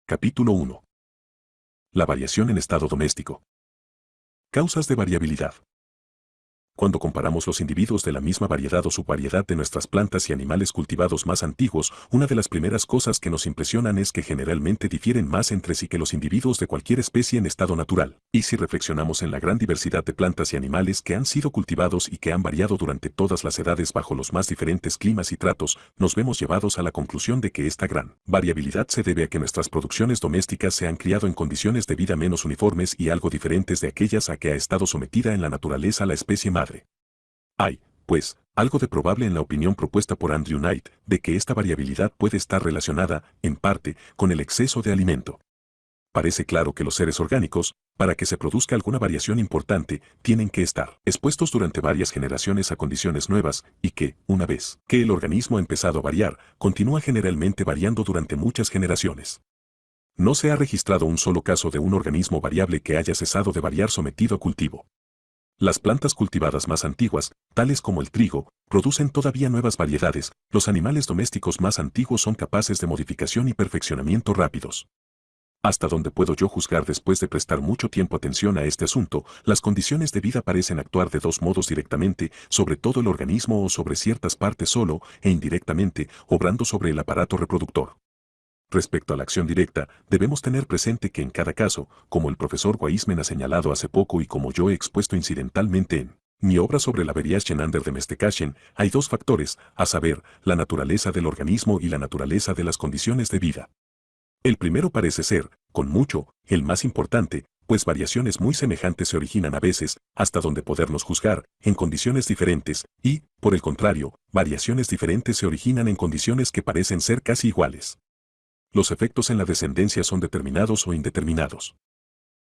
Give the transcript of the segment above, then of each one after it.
Capítulo 1. La variación en estado doméstico. Causas de variabilidad. Cuando comparamos los individuos de la misma variedad o subvariedad de nuestras plantas y animales cultivados más antiguos, una de las primeras cosas que nos impresionan es que generalmente difieren más entre sí que los individuos de cualquier especie en estado natural. Y si reflexionamos en la gran diversidad de plantas y animales que han sido cultivados y que han variado durante todas las edades bajo los más diferentes climas y tratos, nos vemos llevados a la conclusión de que esta gran variabilidad se debe a que nuestras producciones domésticas se han criado en condiciones de vida menos uniformes y algo diferentes de aquellas a que ha estado sometida en la naturaleza la especie madre. Hay, pues, algo de probable en la opinión propuesta por Andrew Knight, de que esta variabilidad puede estar relacionada, en parte, con el exceso de alimento. Parece claro que los seres orgánicos, para que se produzca alguna variación importante, tienen que estar expuestos durante varias generaciones a condiciones nuevas, y que, una vez que el organismo ha empezado a variar, continúa generalmente variando durante muchas generaciones. No se ha registrado un solo caso de un organismo variable que haya cesado de variar sometido a cultivo. Las plantas cultivadas más antiguas, tales como el trigo, producen todavía nuevas variedades. Los animales domésticos más antiguos son capaces de modificación y perfeccionamiento rápidos. Hasta donde puedo yo juzgar después de prestar mucho tiempo atención a este asunto, las condiciones de vida parecen actuar de dos modos: directamente, sobre todo el organismo, o sobre ciertas partes solo, e indirectamente, obrando sobre el aparato reproductor. Respecto a la acción directa, debemos tener presente que en cada caso, como el profesor Weisman ha señalado hace poco y como yo he expuesto incidentalmente en mi obra sobre la Variation under Domestication, hay dos factores, a saber, la naturaleza del organismo y la naturaleza de las condiciones de vida. El primero parece ser, con mucho, el más importante, pues variaciones muy semejantes se originan a veces, hasta donde podernos juzgar, en condiciones diferentes, y, por el contrario, variaciones diferentes se originan en condiciones que parecen ser casi iguales. Los efectos en la descendencia son determinados o indeterminados.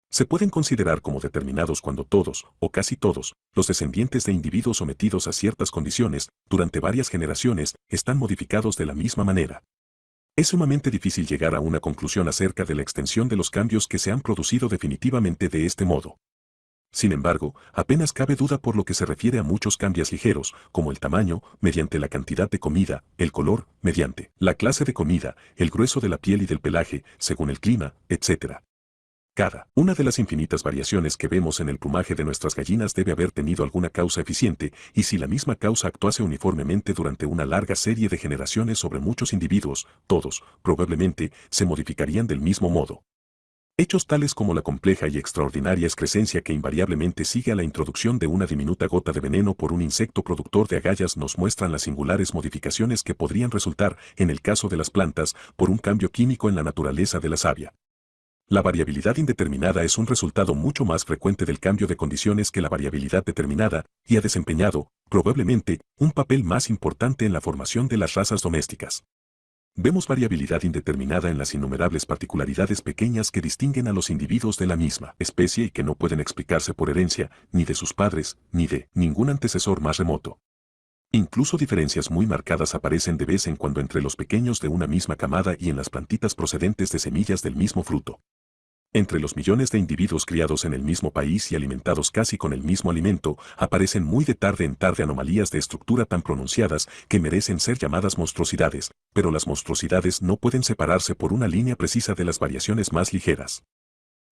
Se pueden considerar como determinados cuando todos, o casi todos, los descendientes de individuos sometidos a ciertas condiciones, durante varias generaciones, están modificados de la misma manera. Es sumamente difícil llegar a una conclusión acerca de la extensión de los cambios que se han producido definitivamente de este modo. Sin embargo, apenas cabe duda por lo que se refiere a muchos cambios ligeros, como el tamaño, mediante la cantidad de comida, el color, mediante la clase de comida, el grueso de la piel y del pelaje, según el clima, etc. Cada una de las infinitas variaciones que vemos en el plumaje de nuestras gallinas debe haber tenido alguna causa eficiente, y si la misma causa actuase uniformemente durante una larga serie de generaciones sobre muchos individuos, todos, probablemente, se modificarían del mismo modo. Hechos tales como la compleja y extraordinaria excrescencia que invariablemente sigue a la introducción de una diminuta gota de veneno por un insecto productor de agallas nos muestran las singulares modificaciones que podrían resultar, en el caso de las plantas, por un cambio químico en la naturaleza de la savia. La variabilidad indeterminada es un resultado mucho más frecuente del cambio de condiciones que la variabilidad determinada, y ha desempeñado, probablemente, un papel más importante en la formación de las razas domésticas. Vemos variabilidad indeterminada en las innumerables particularidades pequeñas que distinguen a los individuos de la misma especie y que no pueden explicarse por herencia, ni de sus padres, ni de ningún antecesor más remoto. Incluso diferencias muy marcadas aparecen de vez en cuando entre los pequeños de una misma camada y en las plantitas procedentes de semillas del mismo fruto. Entre los millones de individuos criados en el mismo país y alimentados casi con el mismo alimento, aparecen muy de tarde en tarde anomalías de estructura tan pronunciadas que merecen ser llamadas monstruosidades, pero las monstruosidades no pueden separarse por una línea precisa de las variaciones más ligeras.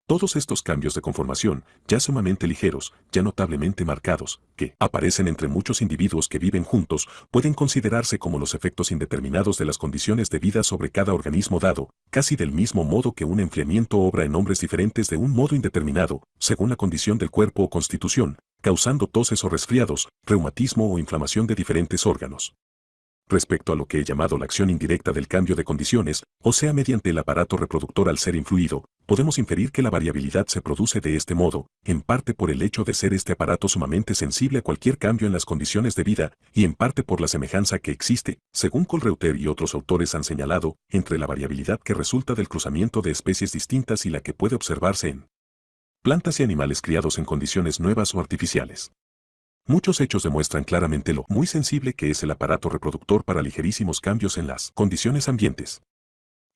Todos estos cambios de conformación, ya sumamente ligeros, ya notablemente marcados, que aparecen entre muchos individuos que viven juntos, pueden considerarse como los efectos indeterminados de las condiciones de vida sobre cada organismo dado, casi del mismo modo que un enfriamiento obra en hombres diferentes de un modo indeterminado, según la condición del cuerpo o constitución, causando toses o resfriados, reumatismo o inflamación de diferentes órganos. Respecto a lo que he llamado la acción indirecta del cambio de condiciones, o sea mediante el aparato reproductor al ser influido, podemos inferir que la variabilidad se produce de este modo, en parte por el hecho de ser este aparato sumamente sensible a cualquier cambio en las condiciones de vida, y en parte por la semejanza que existe, según Colreuter y otros autores han señalado, entre la variabilidad que resulta del cruzamiento de especies distintas y la que puede observarse en plantas y animales criados en condiciones nuevas o artificiales. Muchos hechos demuestran claramente lo muy sensible que es el aparato reproductor para ligerísimos cambios en las condiciones ambientes.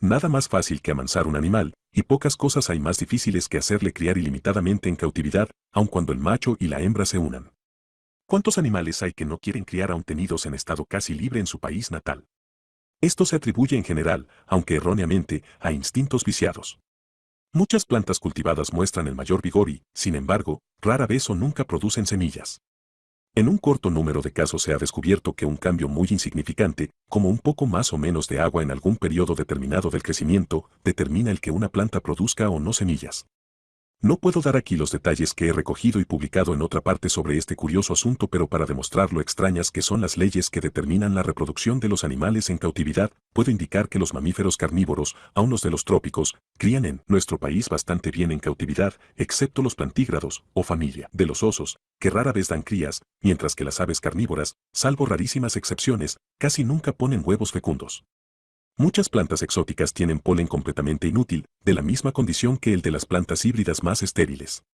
Nada más fácil que amansar un animal, y pocas cosas hay más difíciles que hacerle criar ilimitadamente en cautividad, aun cuando el macho y la hembra se unan. ¿Cuántos animales hay que no quieren criar aun tenidos en estado casi libre en su país natal? Esto se atribuye en general, aunque erróneamente, a instintos viciados. Muchas plantas cultivadas muestran el mayor vigor y, sin embargo, rara vez o nunca producen semillas. En un corto número de casos se ha descubierto que un cambio muy insignificante, como un poco más o menos de agua en algún periodo determinado del crecimiento, determina el que una planta produzca o no semillas. No puedo dar aquí los detalles que he recogido y publicado en otra parte sobre este curioso asunto, pero para demostrar lo extrañas que son las leyes que determinan la reproducción de los animales en cautividad, puedo indicar que los mamíferos carnívoros, aun los de los trópicos, crían en nuestro país bastante bien en cautividad, excepto los plantígrados, o familia de los osos, que rara vez dan crías, mientras que las aves carnívoras, salvo rarísimas excepciones, casi nunca ponen huevos fecundos. Muchas plantas exóticas tienen polen completamente inútil, de la misma condición que el de las plantas híbridas más estériles.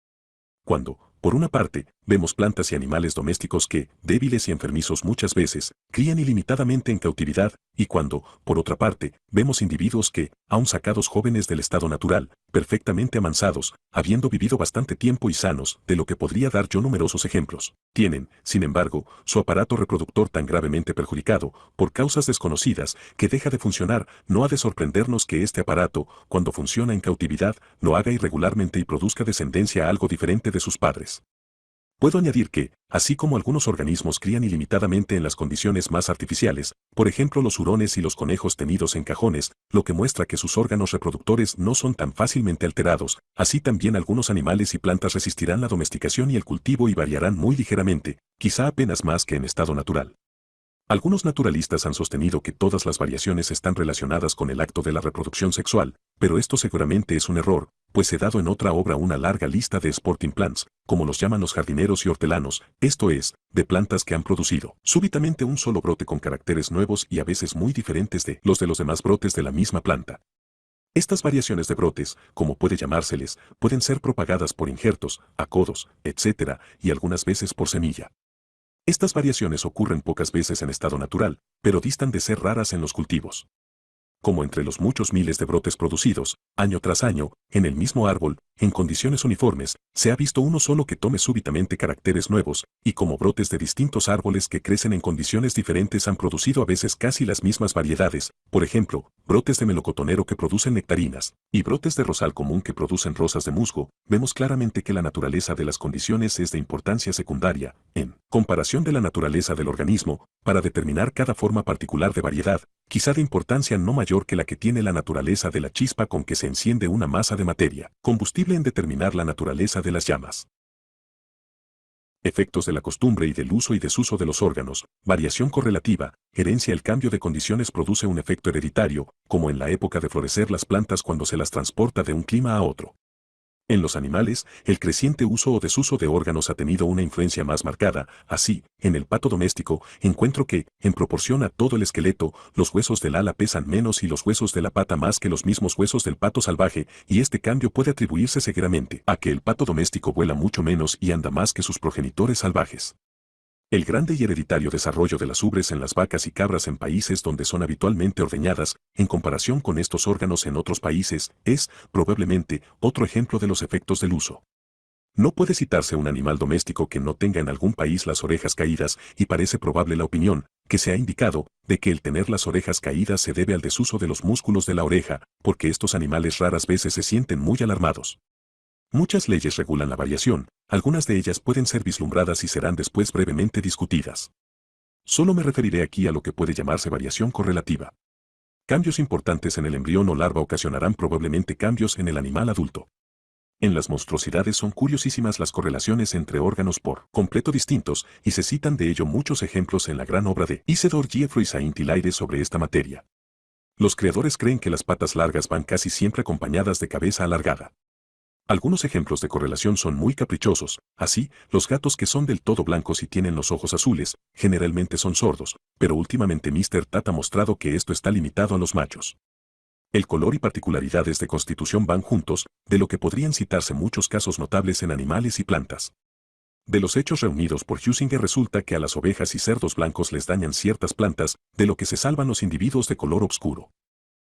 Cuando, por una parte, vemos plantas y animales domésticos que, débiles y enfermizos muchas veces, crían ilimitadamente en cautividad, y cuando, por otra parte, vemos individuos que, aun sacados jóvenes del estado natural, perfectamente amansados, habiendo vivido bastante tiempo y sanos, de lo que podría dar yo numerosos ejemplos, tienen, sin embargo, su aparato reproductor tan gravemente perjudicado, por causas desconocidas, que deja de funcionar. No ha de sorprendernos que este aparato, cuando funciona en cautividad, lo haga irregularmente y produzca descendencia algo diferente de sus padres. Puedo añadir que, así como algunos organismos crían ilimitadamente en las condiciones más artificiales, por ejemplo los hurones y los conejos tenidos en cajones, lo que muestra que sus órganos reproductores no son tan fácilmente alterados, así también algunos animales y plantas resistirán la domesticación y el cultivo y variarán muy ligeramente, quizá apenas más que en estado natural. Algunos naturalistas han sostenido que todas las variaciones están relacionadas con el acto de la reproducción sexual, pero esto seguramente es un error, pues he dado en otra obra una larga lista de sporting plants, como los llaman los jardineros y hortelanos, esto es, de plantas que han producido súbitamente un solo brote con caracteres nuevos y a veces muy diferentes de los demás brotes de la misma planta. Estas variaciones de brotes, como puede llamárseles, pueden ser propagadas por injertos, acodos, etc., y algunas veces por semilla. Estas variaciones ocurren pocas veces en estado natural, pero distan de ser raras en los cultivos. Como entre los muchos miles de brotes producidos, año tras año, en el mismo árbol, en condiciones uniformes, se ha visto uno solo que tome súbitamente caracteres nuevos, y como brotes de distintos árboles que crecen en condiciones diferentes han producido a veces casi las mismas variedades, por ejemplo, brotes de melocotonero que producen nectarinas, y brotes de rosal común que producen rosas de musgo, vemos claramente que la naturaleza de las condiciones es de importancia secundaria, en comparación de la naturaleza del organismo, para determinar cada forma particular de variedad, quizá de importancia no mayor que la que tiene la naturaleza de la chispa con que se enciende una masa de materia, combustible en determinar la naturaleza de las llamas. Efectos de la costumbre y del uso y desuso de los órganos, variación correlativa, herencia. El cambio de condiciones produce un efecto hereditario, como en la época de florecer las plantas cuando se las transporta de un clima a otro. En los animales, el creciente uso o desuso de órganos ha tenido una influencia más marcada. Así, en el pato doméstico, encuentro que, en proporción a todo el esqueleto, los huesos del ala pesan menos y los huesos de la pata más que los mismos huesos del pato salvaje, y este cambio puede atribuirse seguramente a que el pato doméstico vuela mucho menos y anda más que sus progenitores salvajes. El grande y hereditario desarrollo de las ubres en las vacas y cabras en países donde son habitualmente ordeñadas, en comparación con estos órganos en otros países, es, probablemente, otro ejemplo de los efectos del uso. No puede citarse un animal doméstico que no tenga en algún país las orejas caídas, y parece probable la opinión, que se ha indicado, de que el tener las orejas caídas se debe al desuso de los músculos de la oreja, porque estos animales raras veces se sienten muy alarmados. Muchas leyes regulan la variación, algunas de ellas pueden ser vislumbradas y serán después brevemente discutidas. Solo me referiré aquí a lo que puede llamarse variación correlativa. Cambios importantes en el embrión o larva ocasionarán probablemente cambios en el animal adulto. En las monstruosidades son curiosísimas las correlaciones entre órganos por completo distintos, y se citan de ello muchos ejemplos en la gran obra de Isidore Geoffroy Saint-Hilaire sobre esta materia. Los creadores creen que las patas largas van casi siempre acompañadas de cabeza alargada. Algunos ejemplos de correlación son muy caprichosos. Así, los gatos que son del todo blancos y tienen los ojos azules, generalmente son sordos, pero últimamente Mr. Tat ha mostrado que esto está limitado a los machos. El color y particularidades de constitución van juntos, de lo que podrían citarse muchos casos notables en animales y plantas. De los hechos reunidos por Huizinga resulta que a las ovejas y cerdos blancos les dañan ciertas plantas, de lo que se salvan los individuos de color oscuro.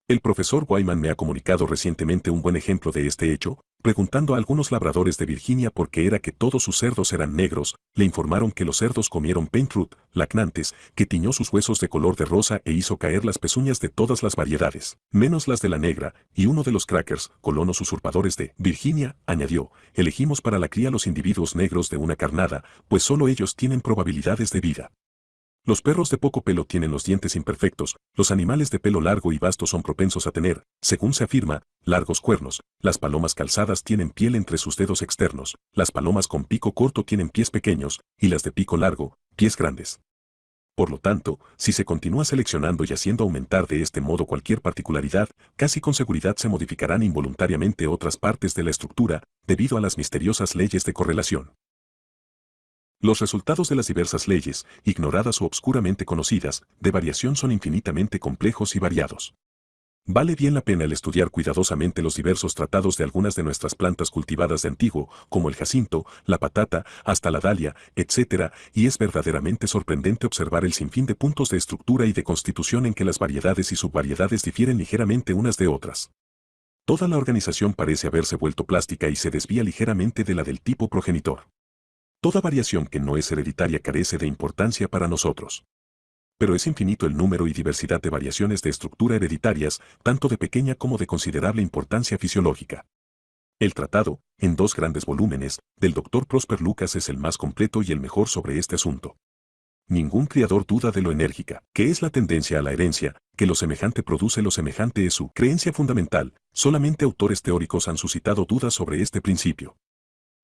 El profesor Wyman me ha comunicado recientemente un buen ejemplo de este hecho, Preguntando a algunos labradores de Virginia por qué era que todos sus cerdos eran negros, le informaron que los cerdos comieron paint root, lacnantes, que tiñó sus huesos de color de rosa e hizo caer las pezuñas de todas las variedades, menos las de la negra, y uno de los crackers, colonos usurpadores de Virginia, añadió, elegimos para la cría los individuos negros de una carnada, pues solo ellos tienen probabilidades de vida. Los perros de poco pelo tienen los dientes imperfectos, los animales de pelo largo y vasto son propensos a tener, según se afirma, largos cuernos, las palomas calzadas tienen piel entre sus dedos externos, las palomas con pico corto tienen pies pequeños, y las de pico largo, pies grandes. Por lo tanto, si se continúa seleccionando y haciendo aumentar de este modo cualquier particularidad, casi con seguridad se modificarán involuntariamente otras partes de la estructura, debido a las misteriosas leyes de correlación. Los resultados de las diversas leyes, ignoradas o obscuramente conocidas, de variación son infinitamente complejos y variados. Vale bien la pena el estudiar cuidadosamente los diversos tratados de algunas de nuestras plantas cultivadas de antiguo, como el jacinto, la patata, hasta la dalia, etc., y es verdaderamente sorprendente observar el sinfín de puntos de estructura y de constitución en que las variedades y subvariedades difieren ligeramente unas de otras. Toda la organización parece haberse vuelto plástica y se desvía ligeramente de la del tipo progenitor. Toda variación que no es hereditaria carece de importancia para nosotros. Pero es infinito el número y diversidad de variaciones de estructura hereditarias, tanto de pequeña como de considerable importancia fisiológica. El tratado, en 2 grandes volúmenes, del Dr. Prosper Lucas es el más completo y el mejor sobre este asunto. Ningún criador duda de lo enérgica, que es la tendencia a la herencia, que lo semejante produce lo semejante es su creencia fundamental, solamente autores teóricos han suscitado dudas sobre este principio.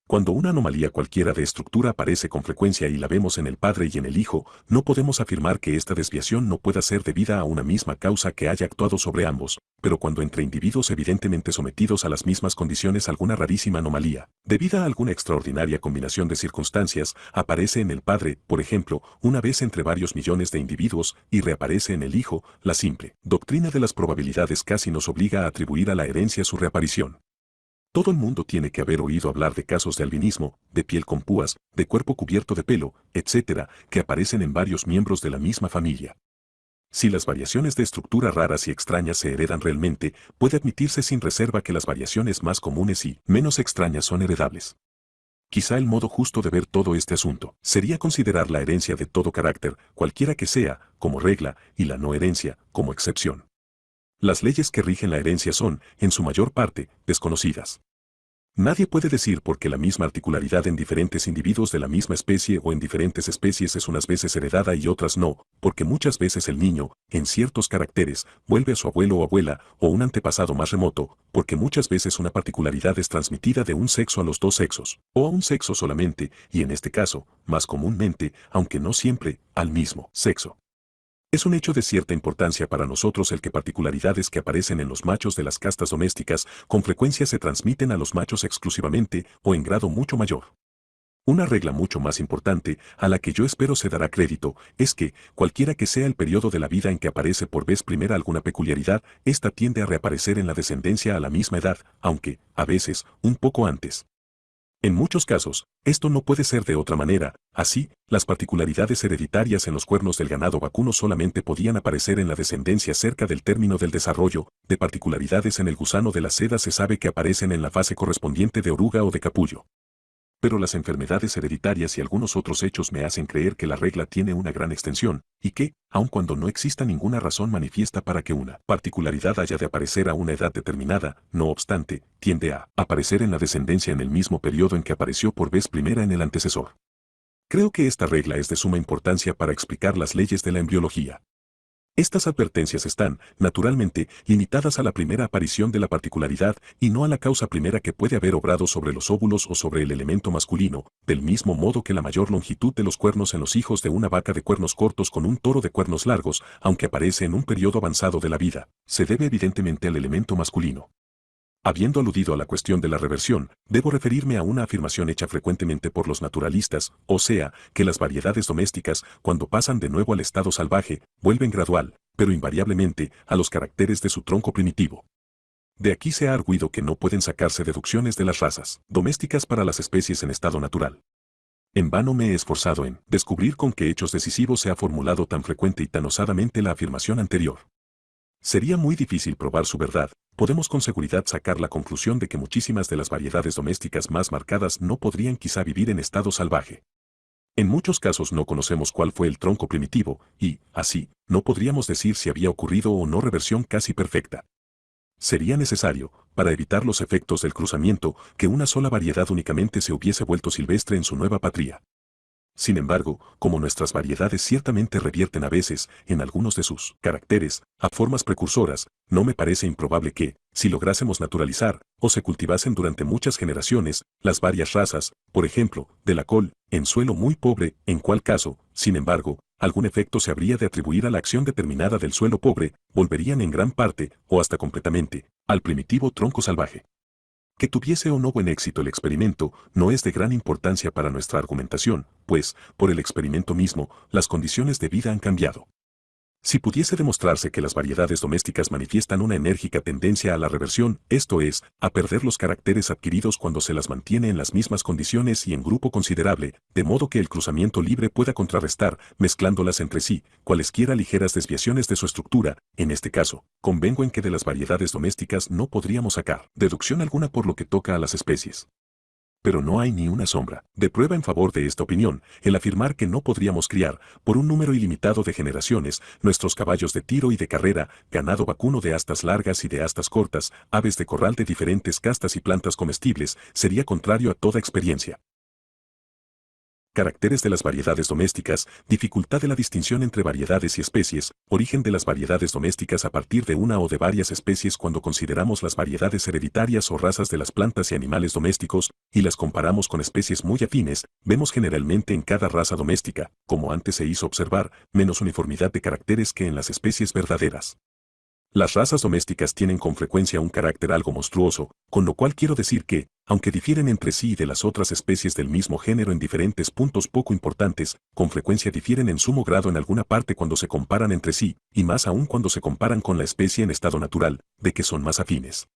Cuando una anomalía cualquiera de estructura aparece con frecuencia y la vemos en el padre y en el hijo, no podemos afirmar que esta desviación no pueda ser debida a una misma causa que haya actuado sobre ambos, pero cuando entre individuos evidentemente sometidos a las mismas condiciones alguna rarísima anomalía, debida a alguna extraordinaria combinación de circunstancias, aparece en el padre, por ejemplo, una vez entre varios millones de individuos, y reaparece en el hijo, la simple doctrina de las probabilidades casi nos obliga a atribuir a la herencia su reaparición. Todo el mundo tiene que haber oído hablar de casos de albinismo, de piel con púas, de cuerpo cubierto de pelo, etc., que aparecen en varios miembros de la misma familia. Si las variaciones de estructura raras y extrañas se heredan realmente, puede admitirse sin reserva que las variaciones más comunes y menos extrañas son heredables. Quizá el modo justo de ver todo este asunto sería considerar la herencia de todo carácter, cualquiera que sea, como regla, y la no herencia, como excepción. Las leyes que rigen la herencia son, en su mayor parte, desconocidas. Nadie puede decir por qué la misma articularidad en diferentes individuos de la misma especie o en diferentes especies es unas veces heredada y otras no, porque muchas veces el niño, en ciertos caracteres, vuelve a su abuelo o abuela o un antepasado más remoto, porque muchas veces una particularidad es transmitida de un sexo a los 2 sexos, o a un sexo solamente, y en este caso, más comúnmente, aunque no siempre, al mismo sexo. Es un hecho de cierta importancia para nosotros el que particularidades que aparecen en los machos de las castas domésticas con frecuencia se transmiten a los machos exclusivamente o en grado mucho mayor. Una regla mucho más importante, a la que yo espero se dará crédito, es que, cualquiera que sea el periodo de la vida en que aparece por vez primera alguna peculiaridad, ésta tiende a reaparecer en la descendencia a la misma edad, aunque, a veces, un poco antes. En muchos casos, esto no puede ser de otra manera, así, las particularidades hereditarias en los cuernos del ganado vacuno solamente podían aparecer en la descendencia cerca del término del desarrollo, de particularidades en el gusano de la seda se sabe que aparecen en la fase correspondiente de oruga o de capullo. Pero las enfermedades hereditarias y algunos otros hechos me hacen creer que la regla tiene una gran extensión, y que, aun cuando no exista ninguna razón manifiesta para que una particularidad haya de aparecer a una edad determinada, no obstante, tiende a aparecer en la descendencia en el mismo periodo en que apareció por vez primera en el antecesor. Creo que esta regla es de suma importancia para explicar las leyes de la embriología. Estas advertencias están, naturalmente, limitadas a la primera aparición de la particularidad y no a la causa primera que puede haber obrado sobre los óvulos o sobre el elemento masculino, del mismo modo que la mayor longitud de los cuernos en los hijos de una vaca de cuernos cortos con un toro de cuernos largos, aunque aparece en un periodo avanzado de la vida, se debe evidentemente al elemento masculino. Habiendo aludido a la cuestión de la reversión, debo referirme a una afirmación hecha frecuentemente por los naturalistas, o sea, que las variedades domésticas, cuando pasan de nuevo al estado salvaje, vuelven gradual, pero invariablemente, a los caracteres de su tronco primitivo. De aquí se ha arguido que no pueden sacarse deducciones de las razas domésticas para las especies en estado natural. En vano me he esforzado en descubrir con qué hechos decisivos se ha formulado tan frecuente y tan osadamente la afirmación anterior. Sería muy difícil probar su verdad. Podemos con seguridad sacar la conclusión de que muchísimas de las variedades domésticas más marcadas no podrían quizá vivir en estado salvaje. En muchos casos no conocemos cuál fue el tronco primitivo, y, así, no podríamos decir si había ocurrido o no reversión casi perfecta. Sería necesario, para evitar los efectos del cruzamiento, que una sola variedad únicamente se hubiese vuelto silvestre en su nueva patria. Sin embargo, como nuestras variedades ciertamente revierten a veces, en algunos de sus caracteres, a formas precursoras, no me parece improbable que, si lográsemos naturalizar, o se cultivasen durante muchas generaciones, las varias razas, por ejemplo, de la col, en suelo muy pobre, en cual caso, sin embargo, algún efecto se habría de atribuir a la acción determinada del suelo pobre, volverían en gran parte, o hasta completamente, al primitivo tronco salvaje. Que tuviese o no buen éxito el experimento no es de gran importancia para nuestra argumentación, pues, por el experimento mismo, las condiciones de vida han cambiado. Si pudiese demostrarse que las variedades domésticas manifiestan una enérgica tendencia a la reversión, esto es, a perder los caracteres adquiridos cuando se las mantiene en las mismas condiciones y en grupo considerable, de modo que el cruzamiento libre pueda contrarrestar, mezclándolas entre sí, cualesquiera ligeras desviaciones de su estructura, en este caso, convengo en que de las variedades domésticas no podríamos sacar deducción alguna por lo que toca a las especies. Pero no hay ni una sombra de prueba en favor de esta opinión, el afirmar que no podríamos criar, por un número ilimitado de generaciones, nuestros caballos de tiro y de carrera, ganado vacuno de astas largas y de astas cortas, aves de corral de diferentes castas y plantas comestibles, sería contrario a toda experiencia. Caracteres de las variedades domésticas, dificultad de la distinción entre variedades y especies, origen de las variedades domésticas a partir de una o de varias especies cuando consideramos las variedades hereditarias o razas de las plantas y animales domésticos, y las comparamos con especies muy afines, vemos generalmente en cada raza doméstica, como antes se hizo observar, menos uniformidad de caracteres que en las especies verdaderas. Las razas domésticas tienen con frecuencia un carácter algo monstruoso, con lo cual quiero decir que, aunque difieren entre sí y de las otras especies del mismo género en diferentes puntos poco importantes, con frecuencia difieren en sumo grado en alguna parte cuando se comparan entre sí, y más aún cuando se comparan con la especie en estado natural, de que son más afines.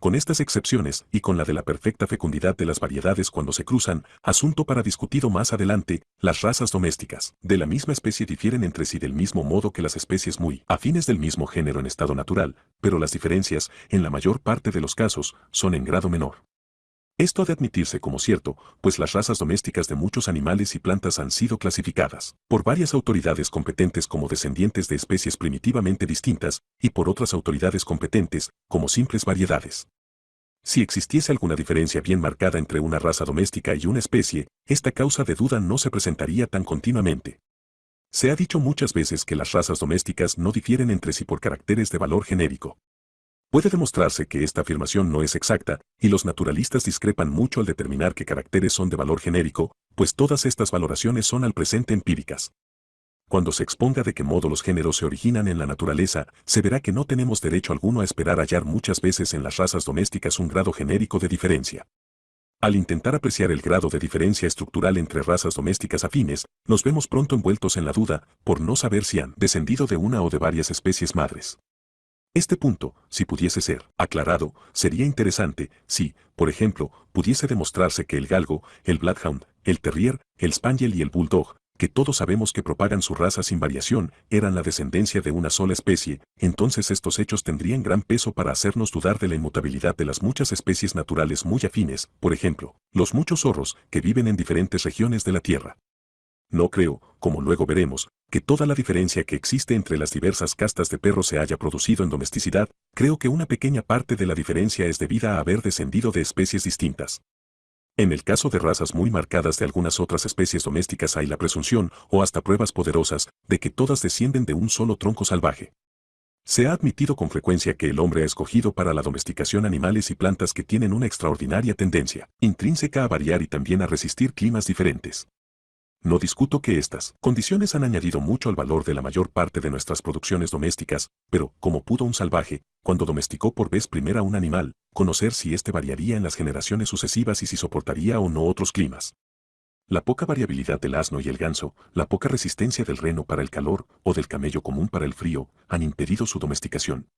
Con estas excepciones, y con la de la perfecta fecundidad de las variedades cuando se cruzan, asunto para discutido más adelante, las razas domésticas de la misma especie difieren entre sí del mismo modo que las especies muy afines del mismo género en estado natural, pero las diferencias, en la mayor parte de los casos, son en grado menor. Esto ha de admitirse como cierto, pues las razas domésticas de muchos animales y plantas han sido clasificadas por varias autoridades competentes como descendientes de especies primitivamente distintas y por otras autoridades competentes como simples variedades. Si existiese alguna diferencia bien marcada entre una raza doméstica y una especie, esta causa de duda no se presentaría tan continuamente. Se ha dicho muchas veces que las razas domésticas no difieren entre sí por caracteres de valor genérico. Puede demostrarse que esta afirmación no es exacta, y los naturalistas discrepan mucho al determinar qué caracteres son de valor genérico, pues todas estas valoraciones son al presente empíricas. Cuando se exponga de qué modo los géneros se originan en la naturaleza, se verá que no tenemos derecho alguno a esperar hallar muchas veces en las razas domésticas un grado genérico de diferencia. Al intentar apreciar el grado de diferencia estructural entre razas domésticas afines, nos vemos pronto envueltos en la duda, por no saber si han descendido de una o de varias especies madres. Este punto, si pudiese ser aclarado, sería interesante si, por ejemplo, pudiese demostrarse que el galgo, el bloodhound, el terrier, el spaniel y el bulldog, que todos sabemos que propagan su raza sin variación, eran la descendencia de una sola especie, entonces estos hechos tendrían gran peso para hacernos dudar de la inmutabilidad de las muchas especies naturales muy afines, por ejemplo, los muchos zorros que viven en diferentes regiones de la Tierra. No creo, como luego veremos, que toda la diferencia que existe entre las diversas castas de perros se haya producido en domesticidad, creo que una pequeña parte de la diferencia es debida a haber descendido de especies distintas. En el caso de razas muy marcadas de algunas otras especies domésticas hay la presunción, o hasta pruebas poderosas, de que todas descienden de un solo tronco salvaje. Se ha admitido con frecuencia que el hombre ha escogido para la domesticación animales y plantas que tienen una extraordinaria tendencia intrínseca a variar y también a resistir climas diferentes. No discuto que estas condiciones han añadido mucho al valor de la mayor parte de nuestras producciones domésticas, pero, como pudo un salvaje, cuando domesticó por vez primera un animal, conocer si éste variaría en las generaciones sucesivas y si soportaría o no otros climas? La poca variabilidad del asno y el ganso, la poca resistencia del reno para el calor o del camello común para el frío, han impedido su domesticación.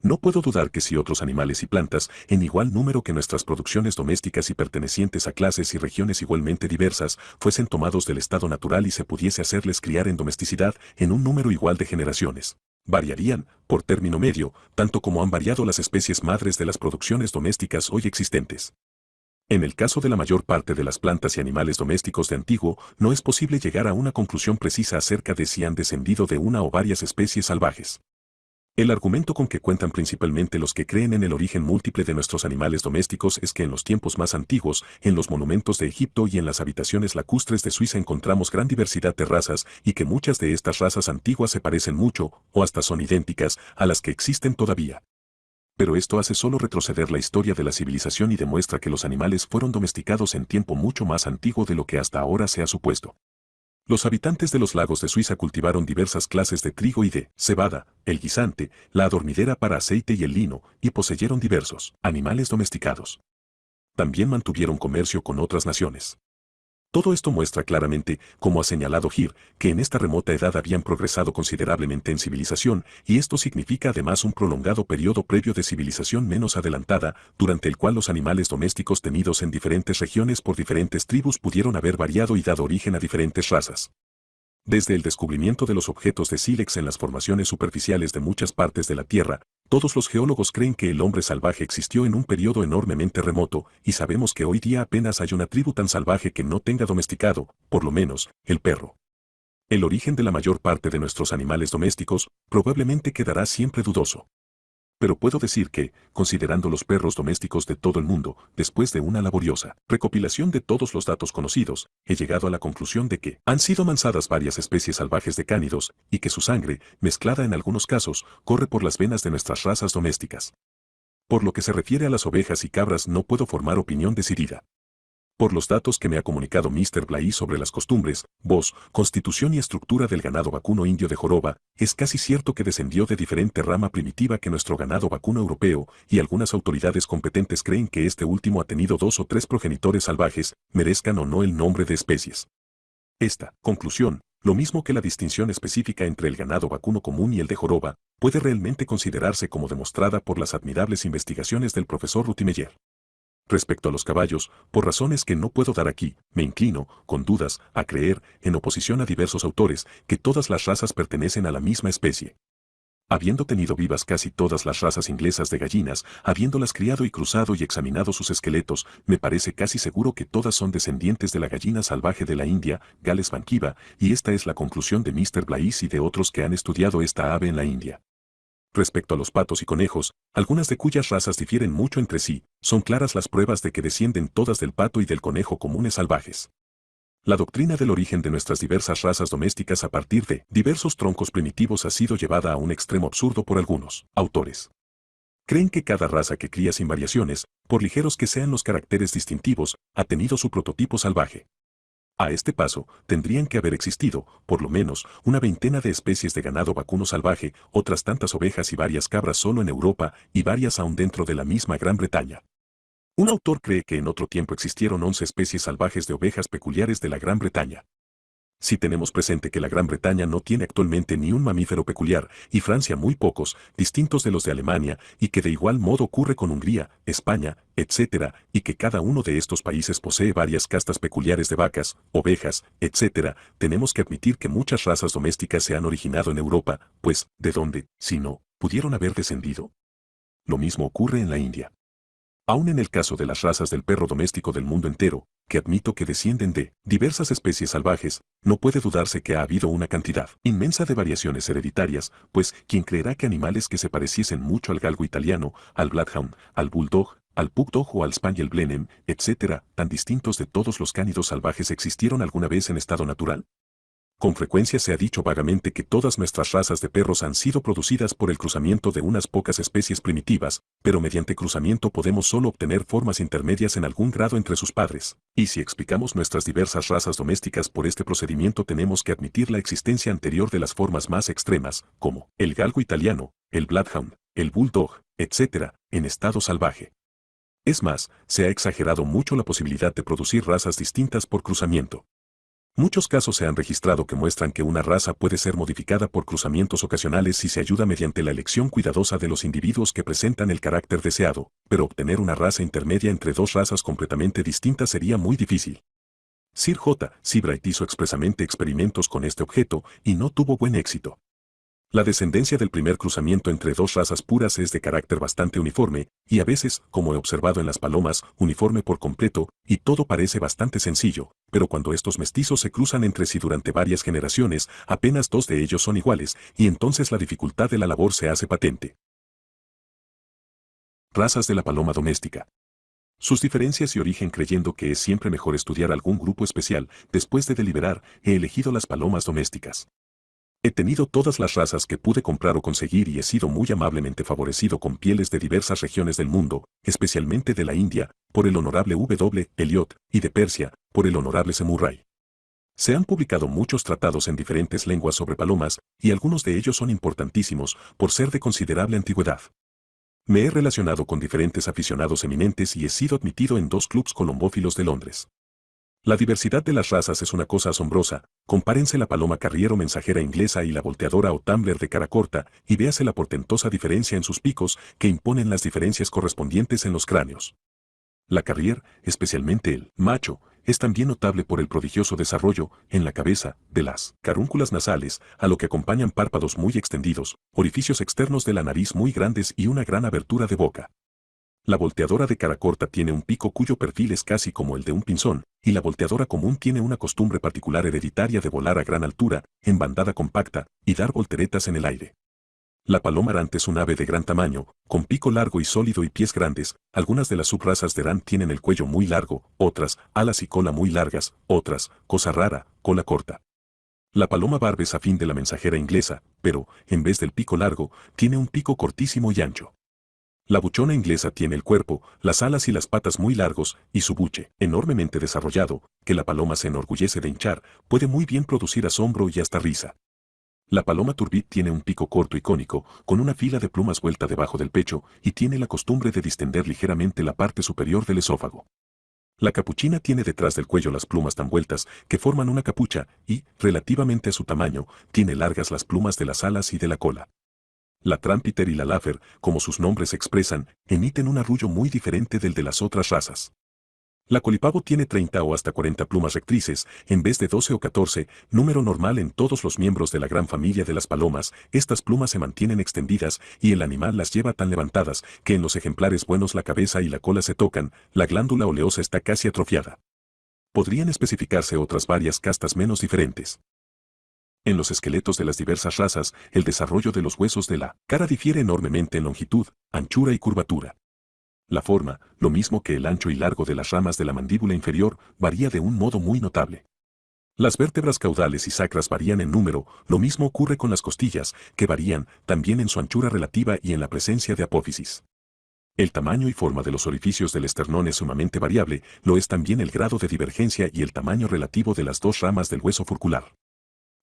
No puedo dudar que si otros animales y plantas, en igual número que nuestras producciones domésticas y pertenecientes a clases y regiones igualmente diversas, fuesen tomados del estado natural y se pudiese hacerles criar en domesticidad en un número igual de generaciones, Variarían, por término medio, tanto como han variado las especies madres de las producciones domésticas hoy existentes. En el caso de la mayor parte de las plantas y animales domésticos de antiguo, no es posible llegar a una conclusión precisa acerca de si han descendido de una o varias especies salvajes. El argumento con que cuentan principalmente los que creen en el origen múltiple de nuestros animales domésticos es que en los tiempos más antiguos, en los monumentos de Egipto y en las habitaciones lacustres de Suiza encontramos gran diversidad de razas y que muchas de estas razas antiguas se parecen mucho, o hasta son idénticas, a las que existen todavía. Pero esto hace solo retroceder la historia de la civilización y demuestra que los animales fueron domesticados en tiempo mucho más antiguo de lo que hasta ahora se ha supuesto. Los habitantes de los lagos de Suiza cultivaron diversas clases de trigo y de cebada, el guisante, la adormidera para aceite y el lino, y poseyeron diversos animales domesticados. También mantuvieron comercio con otras naciones. Todo esto muestra claramente, como ha señalado Gir, que en esta remota edad habían progresado considerablemente en civilización, y esto significa además un prolongado periodo previo de civilización menos adelantada, durante el cual los animales domésticos tenidos en diferentes regiones por diferentes tribus pudieron haber variado y dado origen a diferentes razas. Desde el descubrimiento de los objetos de sílex en las formaciones superficiales de muchas partes de la Tierra, todos los geólogos creen que el hombre salvaje existió en un periodo enormemente remoto, y sabemos que hoy día apenas hay una tribu tan salvaje que no tenga domesticado, por lo menos, el perro. El origen de la mayor parte de nuestros animales domésticos probablemente quedará siempre dudoso. Pero puedo decir que, considerando los perros domésticos de todo el mundo, después de una laboriosa recopilación de todos los datos conocidos, he llegado a la conclusión de que han sido mansadas varias especies salvajes de cánidos, y que su sangre, mezclada en algunos casos, corre por las venas de nuestras razas domésticas. Por lo que se refiere a las ovejas y cabras no puedo formar opinión decidida. Por los datos que me ha comunicado Mr. Blaise sobre las costumbres, voz, constitución y estructura del ganado vacuno indio de joroba, es casi cierto que descendió de diferente rama primitiva que nuestro ganado vacuno europeo, y algunas autoridades competentes creen que este último ha tenido 2 o 3 progenitores salvajes, merezcan o no el nombre de especies. Esta conclusión, lo mismo que la distinción específica entre el ganado vacuno común y el de joroba, puede realmente considerarse como demostrada por las admirables investigaciones del profesor Rutimeyer. Respecto a los caballos, por razones que no puedo dar aquí, me inclino, con dudas, a creer, en oposición a diversos autores, que todas las razas pertenecen a la misma especie. Habiendo tenido vivas casi todas las razas inglesas de gallinas, habiéndolas criado y cruzado y examinado sus esqueletos, me parece casi seguro que todas son descendientes de la gallina salvaje de la India, Gales banquiva, y esta es la conclusión de Mr. Blaise y de otros que han estudiado esta ave en la India. Respecto a los patos y conejos, algunas de cuyas razas difieren mucho entre sí, son claras las pruebas de que descienden todas del pato y del conejo comunes salvajes. La doctrina del origen de nuestras diversas razas domésticas a partir de diversos troncos primitivos ha sido llevada a un extremo absurdo por algunos autores. Creen que cada raza que cría sin variaciones, por ligeros que sean los caracteres distintivos, ha tenido su prototipo salvaje. A este paso, tendrían que haber existido, por lo menos, una veintena de especies de ganado vacuno salvaje, otras tantas ovejas y varias cabras solo en Europa, y varias aún dentro de la misma Gran Bretaña. Un autor cree que en otro tiempo existieron 11 especies salvajes de ovejas peculiares de la Gran Bretaña. Si tenemos presente que la Gran Bretaña no tiene actualmente ni un mamífero peculiar, y Francia muy pocos, distintos de los de Alemania, y que de igual modo ocurre con Hungría, España, etc., y que cada uno de estos países posee varias castas peculiares de vacas, ovejas, etc., tenemos que admitir que muchas razas domésticas se han originado en Europa, pues, ¿de dónde, si no, pudieron haber descendido? Lo mismo ocurre en la India. Aún en el caso de las razas del perro doméstico del mundo entero, que admito que descienden de diversas especies salvajes, no puede dudarse que ha habido una cantidad inmensa de variaciones hereditarias, pues ¿quién creerá que animales que se pareciesen mucho al galgo italiano, al bloodhound, al bulldog, al pugdog o al spaniel blenheim, etc., tan distintos de todos los cánidos salvajes existieron alguna vez en estado natural? Con frecuencia se ha dicho vagamente que todas nuestras razas de perros han sido producidas por el cruzamiento de unas pocas especies primitivas, pero mediante cruzamiento podemos solo obtener formas intermedias en algún grado entre sus padres. Y si explicamos nuestras diversas razas domésticas por este procedimiento tenemos que admitir la existencia anterior de las formas más extremas, como el galgo italiano, el bloodhound, el bulldog, etc., en estado salvaje. Es más, se ha exagerado mucho la posibilidad de producir razas distintas por cruzamiento. Muchos casos se han registrado que muestran que una raza puede ser modificada por cruzamientos ocasionales si se ayuda mediante la elección cuidadosa de los individuos que presentan el carácter deseado, pero obtener una raza intermedia entre dos razas completamente distintas sería muy difícil. Sir J. Sebright hizo expresamente experimentos con este objeto y no tuvo buen éxito. La descendencia del primer cruzamiento entre dos razas puras es de carácter bastante uniforme, y a veces, como he observado en las palomas, uniforme por completo, y todo parece bastante sencillo, pero cuando estos mestizos se cruzan entre sí durante varias generaciones, apenas dos de ellos son iguales, y entonces la dificultad de la labor se hace patente. Razas de la paloma doméstica. Sus diferencias y origen. Creyendo que es siempre mejor estudiar algún grupo especial, después de deliberar, he elegido las palomas domésticas. He tenido todas las razas que pude comprar o conseguir y he sido muy amablemente favorecido con pieles de diversas regiones del mundo, especialmente de la India, por el honorable W. Elliot, y de Persia, por el honorable Semurray. Se han publicado muchos tratados en diferentes lenguas sobre palomas, y algunos de ellos son importantísimos, por ser de considerable antigüedad. Me he relacionado con diferentes aficionados eminentes y he sido admitido en 2 clubs colombófilos de Londres. La diversidad de las razas es una cosa asombrosa. Compárense la paloma carriero mensajera inglesa y la volteadora o tumbler de cara corta, y véase la portentosa diferencia en sus picos, que imponen las diferencias correspondientes en los cráneos. La carrier, especialmente el macho, es también notable por el prodigioso desarrollo, en la cabeza, de las carúnculas nasales, a lo que acompañan párpados muy extendidos, orificios externos de la nariz muy grandes y una gran abertura de boca. La volteadora de cara corta tiene un pico cuyo perfil es casi como el de un pinzón, y la volteadora común tiene una costumbre particular hereditaria de volar a gran altura, en bandada compacta, y dar volteretas en el aire. La paloma errante es un ave de gran tamaño, con pico largo y sólido y pies grandes. Algunas de las subrazas de errant tienen el cuello muy largo, otras, alas y cola muy largas, otras, cosa rara, cola corta. La paloma barba es afín de la mensajera inglesa, pero, en vez del pico largo, tiene un pico cortísimo y ancho. La buchona inglesa tiene el cuerpo, las alas y las patas muy largos, y su buche, enormemente desarrollado, que la paloma se enorgullece de hinchar, puede muy bien producir asombro y hasta risa. La paloma turbit tiene un pico corto y cónico, con una fila de plumas vuelta debajo del pecho, y tiene la costumbre de distender ligeramente la parte superior del esófago. La capuchina tiene detrás del cuello las plumas tan vueltas que forman una capucha, y, relativamente a su tamaño, tiene largas las plumas de las alas y de la cola. La Trumpeter y la Laffer, como sus nombres expresan, emiten un arrullo muy diferente del de las otras razas. La colipavo tiene 30 o hasta 40 plumas rectrices, en vez de 12 o 14, número normal en todos los miembros de la gran familia de las palomas. Estas plumas se mantienen extendidas y el animal las lleva tan levantadas que en los ejemplares buenos la cabeza y la cola se tocan, la glándula oleosa está casi atrofiada. Podrían especificarse otras varias castas menos diferentes. En los esqueletos de las diversas razas, el desarrollo de los huesos de la cara difiere enormemente en longitud, anchura y curvatura. La forma, lo mismo que el ancho y largo de las ramas de la mandíbula inferior, varía de un modo muy notable. Las vértebras caudales y sacras varían en número, lo mismo ocurre con las costillas, que varían también en su anchura relativa y en la presencia de apófisis. El tamaño y forma de los orificios del esternón es sumamente variable, lo es también el grado de divergencia y el tamaño relativo de las 2 ramas del hueso furcular.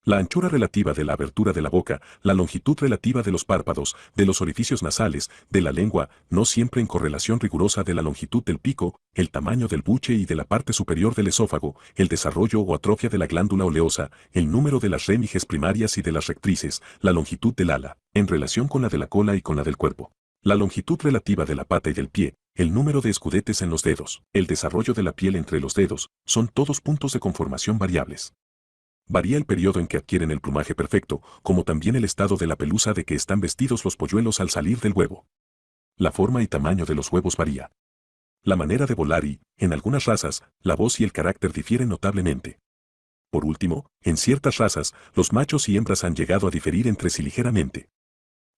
La anchura relativa de la abertura de la boca, la longitud relativa de los párpados, de los orificios nasales, de la lengua, no siempre en correlación rigurosa de la longitud del pico, el tamaño del buche y de la parte superior del esófago, el desarrollo o atrofia de la glándula oleosa, el número de las remiges primarias y de las rectrices, la longitud del ala, en relación con la de la cola y con la del cuerpo. La longitud relativa de la pata y del pie, el número de escudetes en los dedos, el desarrollo de la piel entre los dedos, son todos puntos de conformación variables. Varía el periodo en que adquieren el plumaje perfecto, como también el estado de la pelusa de que están vestidos los polluelos al salir del huevo. La forma y tamaño de los huevos varía. La manera de volar y, en algunas razas, la voz y el carácter difieren notablemente. Por último, en ciertas razas, los machos y hembras han llegado a diferir entre sí ligeramente.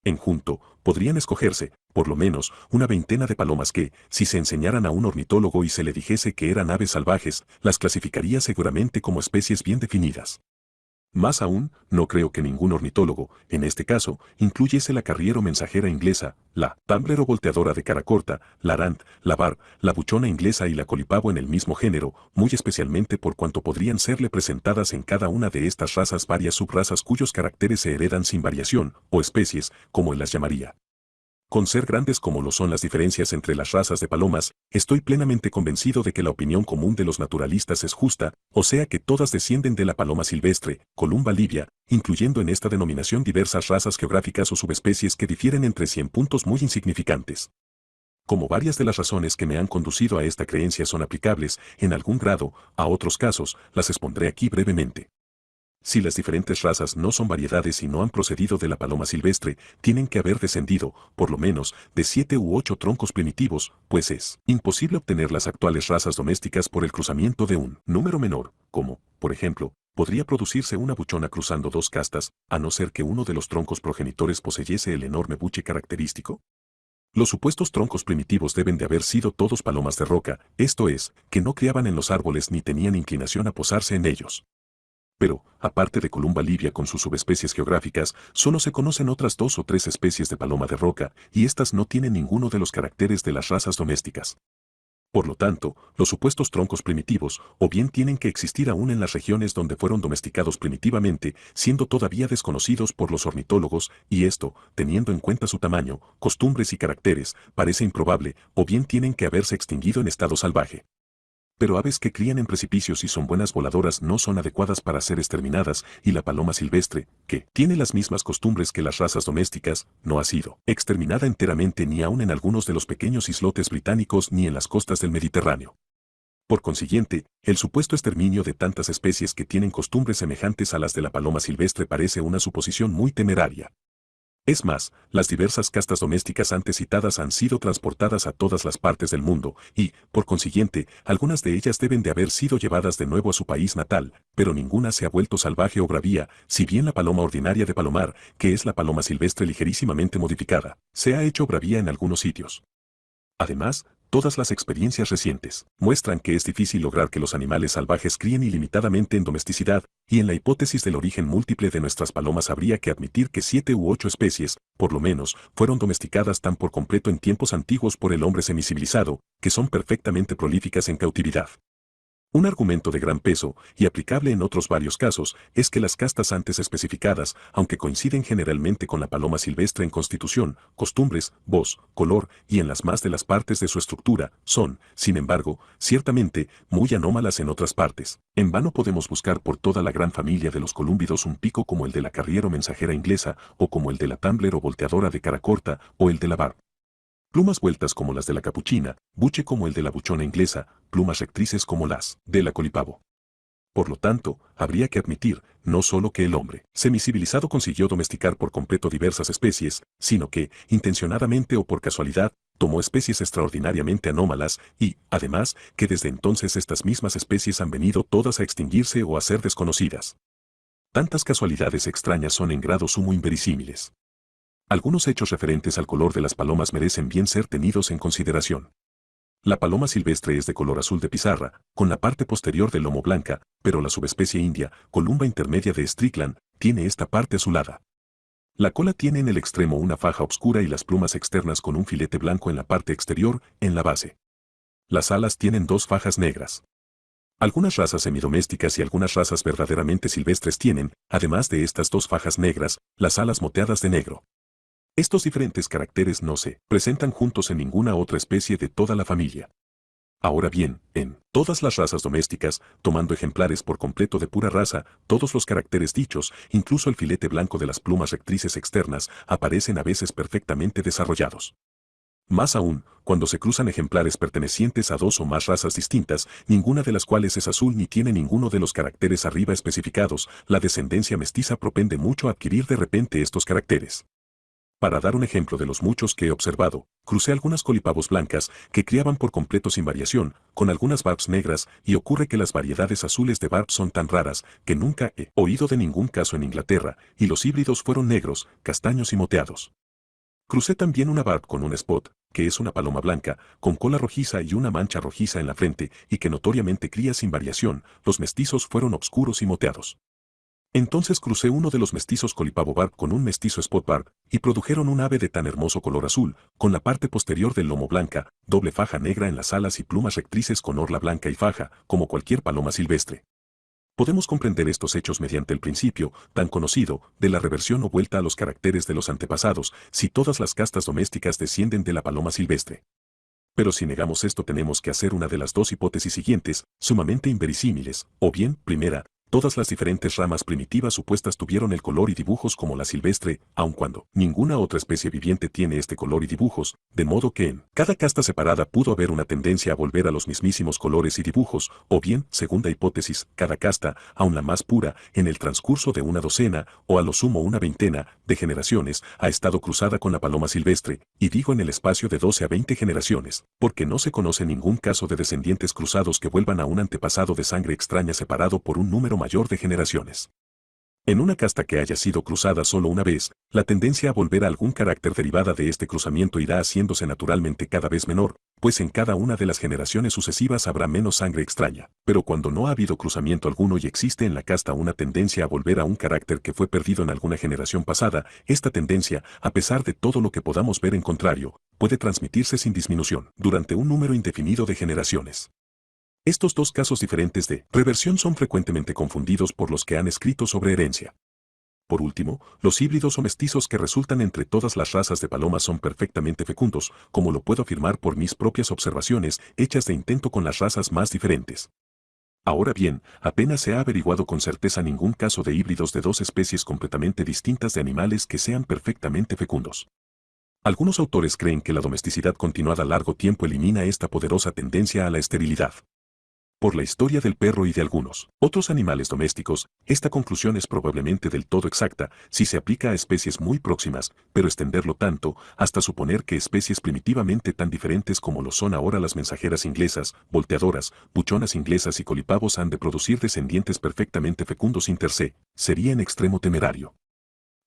En junto, podrían escogerse, por lo menos, una veintena de palomas que, si se enseñaran a un ornitólogo y se le dijese que eran aves salvajes, las clasificaría seguramente como especies bien definidas. Más aún, no creo que ningún ornitólogo, en este caso, incluyese la carriero mensajera inglesa, la tumbler o volteadora de cara corta, la errant, la barb, la buchona inglesa y la colipavo en el mismo género, muy especialmente por cuanto podrían serle presentadas en cada una de estas razas varias subrazas cuyos caracteres se heredan sin variación, o especies, como él las llamaría. Con ser grandes como lo son las diferencias entre las razas de palomas, estoy plenamente convencido de que la opinión común de los naturalistas es justa, o sea que todas descienden de la paloma silvestre, Columba livia, incluyendo en esta denominación diversas razas geográficas o subespecies que difieren entre sí en puntos muy insignificantes. Como varias de las razones que me han conducido a esta creencia son aplicables, en algún grado, a otros casos, las expondré aquí brevemente. Si las diferentes razas no son variedades y no han procedido de la paloma silvestre, tienen que haber descendido, por lo menos, de 7 u 8 troncos primitivos, pues es imposible obtener las actuales razas domésticas por el cruzamiento de un número menor, como, por ejemplo, podría producirse una buchona cruzando dos castas, a no ser que uno de los troncos progenitores poseyese el enorme buche característico. Los supuestos troncos primitivos deben de haber sido todos palomas de roca, esto es, que no criaban en los árboles ni tenían inclinación a posarse en ellos. Pero, aparte de Columba livia con sus subespecies geográficas, solo se conocen otras 2 o 3 especies de paloma de roca, y estas no tienen ninguno de los caracteres de las razas domésticas. Por lo tanto, los supuestos troncos primitivos, o bien tienen que existir aún en las regiones donde fueron domesticados primitivamente, siendo todavía desconocidos por los ornitólogos, y esto, teniendo en cuenta su tamaño, costumbres y caracteres, parece improbable, o bien tienen que haberse extinguido en estado salvaje. Pero aves que crían en precipicios y son buenas voladoras no son adecuadas para ser exterminadas, y la paloma silvestre, que tiene las mismas costumbres que las razas domésticas, no ha sido exterminada enteramente ni aun en algunos de los pequeños islotes británicos ni en las costas del Mediterráneo. Por consiguiente, el supuesto exterminio de tantas especies que tienen costumbres semejantes a las de la paloma silvestre parece una suposición muy temeraria. Es más, las diversas castas domésticas antes citadas han sido transportadas a todas las partes del mundo y, por consiguiente, algunas de ellas deben de haber sido llevadas de nuevo a su país natal, pero ninguna se ha vuelto salvaje o bravía, si bien la paloma ordinaria de palomar, que es la paloma silvestre ligerísimamente modificada, se ha hecho bravía en algunos sitios. Además, todas las experiencias recientes muestran que es difícil lograr que los animales salvajes críen ilimitadamente en domesticidad, y en la hipótesis del origen múltiple de nuestras palomas habría que admitir que 7 u 8 especies, por lo menos, fueron domesticadas tan por completo en tiempos antiguos por el hombre semicivilizado, que son perfectamente prolíficas en cautividad. Un argumento de gran peso, y aplicable en otros varios casos, es que las castas antes especificadas, aunque coinciden generalmente con la paloma silvestre en constitución, costumbres, voz, color y en las más de las partes de su estructura, son, sin embargo, ciertamente, muy anómalas en otras partes. En vano podemos buscar por toda la gran familia de los colúmbidos un pico como el de la carriero mensajera inglesa, o como el de la tumbler o volteadora de cara corta, o el de la barb. Plumas vueltas como las de la capuchina, buche como el de la buchona inglesa, plumas rectrices como las de la colipavo. Por lo tanto, habría que admitir, no solo que el hombre semicivilizado consiguió domesticar por completo diversas especies, sino que, intencionadamente o por casualidad, tomó especies extraordinariamente anómalas y, además, que desde entonces estas mismas especies han venido todas a extinguirse o a ser desconocidas. Tantas casualidades extrañas son en grado sumo inverosímiles. Algunos hechos referentes al color de las palomas merecen bien ser tenidos en consideración. La paloma silvestre es de color azul de pizarra, con la parte posterior del lomo blanca, pero la subespecie india, Columba intermedia de Strickland, tiene esta parte azulada. La cola tiene en el extremo una faja oscura y las plumas externas con un filete blanco en la parte exterior, en la base. Las alas tienen 2 fajas negras. Algunas razas semidomésticas y algunas razas verdaderamente silvestres tienen, además de estas 2 fajas negras, las alas moteadas de negro. Estos diferentes caracteres no se presentan juntos en ninguna otra especie de toda la familia. Ahora bien, en todas las razas domésticas, tomando ejemplares por completo de pura raza, todos los caracteres dichos, incluso el filete blanco de las plumas rectrices externas, aparecen a veces perfectamente desarrollados. Más aún, cuando se cruzan ejemplares pertenecientes a 2 o más razas distintas, ninguna de las cuales es azul ni tiene ninguno de los caracteres arriba especificados, la descendencia mestiza propende mucho a adquirir de repente estos caracteres. Para dar un ejemplo de los muchos que he observado, crucé algunas colipavos blancas que criaban por completo sin variación, con algunas barbs negras, y ocurre que las variedades azules de barb son tan raras que nunca he oído de ningún caso en Inglaterra, y los híbridos fueron negros, castaños y moteados. Crucé también una barb con un spot, que es una paloma blanca, con cola rojiza y una mancha rojiza en la frente, y que notoriamente cría sin variación, los mestizos fueron obscuros y moteados. Entonces crucé uno de los mestizos colipavo barb con un mestizo spot barb, y produjeron un ave de tan hermoso color azul, con la parte posterior del lomo blanca, doble faja negra en las alas y plumas rectrices con orla blanca y faja, como cualquier paloma silvestre. Podemos comprender estos hechos mediante el principio, tan conocido, de la reversión o vuelta a los caracteres de los antepasados, si todas las castas domésticas descienden de la paloma silvestre. Pero si negamos esto tenemos que hacer una de las 2 hipótesis siguientes, sumamente inverosímiles, o bien, primera, Todas las diferentes ramas primitivas supuestas tuvieron el color y dibujos como la silvestre, aun cuando ninguna otra especie viviente tiene este color y dibujos, de modo que en cada casta separada pudo haber una tendencia a volver a los mismísimos colores y dibujos, o bien, segunda hipótesis, cada casta, aun la más pura, en el transcurso de una docena, o a lo sumo una veintena, de generaciones, ha estado cruzada con la paloma silvestre, y digo en el espacio de 12 a 20 generaciones, porque no se conoce ningún caso de descendientes cruzados que vuelvan a un antepasado de sangre extraña separado por un número mayor de generaciones. En una casta que haya sido cruzada solo una vez, la tendencia a volver a algún carácter derivada de este cruzamiento irá haciéndose naturalmente cada vez menor, pues en cada una de las generaciones sucesivas habrá menos sangre extraña. Pero cuando no ha habido cruzamiento alguno y existe en la casta una tendencia a volver a un carácter que fue perdido en alguna generación pasada, esta tendencia, a pesar de todo lo que podamos ver en contrario, puede transmitirse sin disminución durante un número indefinido de generaciones. Estos dos casos diferentes de reversión son frecuentemente confundidos por los que han escrito sobre herencia. Por último, los híbridos o mestizos que resultan entre todas las razas de palomas son perfectamente fecundos, como lo puedo afirmar por mis propias observaciones hechas de intento con las razas más diferentes. Ahora bien, apenas se ha averiguado con certeza ningún caso de híbridos de dos especies completamente distintas de animales que sean perfectamente fecundos. Algunos autores creen que la domesticidad continuada a largo tiempo elimina esta poderosa tendencia a la esterilidad. Por la historia del perro y de algunos otros animales domésticos, esta conclusión es probablemente del todo exacta si se aplica a especies muy próximas, pero extenderlo tanto hasta suponer que especies primitivamente tan diferentes como lo son ahora las mensajeras inglesas, volteadoras, buchonas inglesas y colipavos han de producir descendientes perfectamente fecundos inter se, sería en extremo temerario.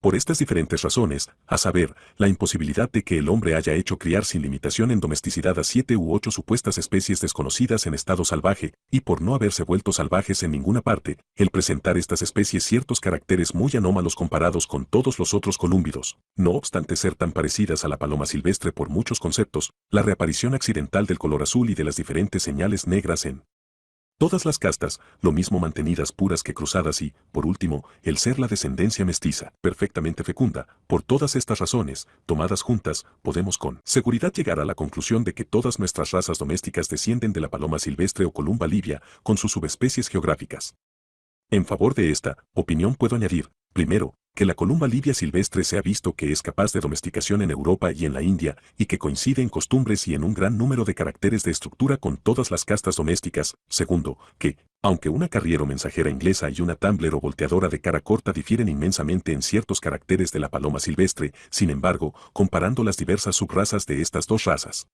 Por estas diferentes razones, a saber, la imposibilidad de que el hombre haya hecho criar sin limitación en domesticidad a 7 u 8 supuestas especies desconocidas en estado salvaje, y por no haberse vuelto salvajes en ninguna parte, el presentar estas especies ciertos caracteres muy anómalos comparados con todos los otros colúmbidos, no obstante ser tan parecidas a la paloma silvestre por muchos conceptos, la reaparición accidental del color azul y de las diferentes señales negras en todas las castas, lo mismo mantenidas puras que cruzadas y, por último, el ser la descendencia mestiza, perfectamente fecunda. Por todas estas razones, tomadas juntas, podemos con seguridad llegar a la conclusión de que todas nuestras razas domésticas descienden de la paloma silvestre o columba libia, con sus subespecies geográficas. En favor de esta opinión puedo añadir, primero, que la columba libia silvestre se ha visto que es capaz de domesticación en Europa y en la India, y que coincide en costumbres y en un gran número de caracteres de estructura con todas las castas domésticas. Segundo, que, aunque una carriero mensajera inglesa y una tumbler o volteadora de cara corta difieren inmensamente en ciertos caracteres de la paloma silvestre, sin embargo, comparando las diversas subrazas de estas dos razas,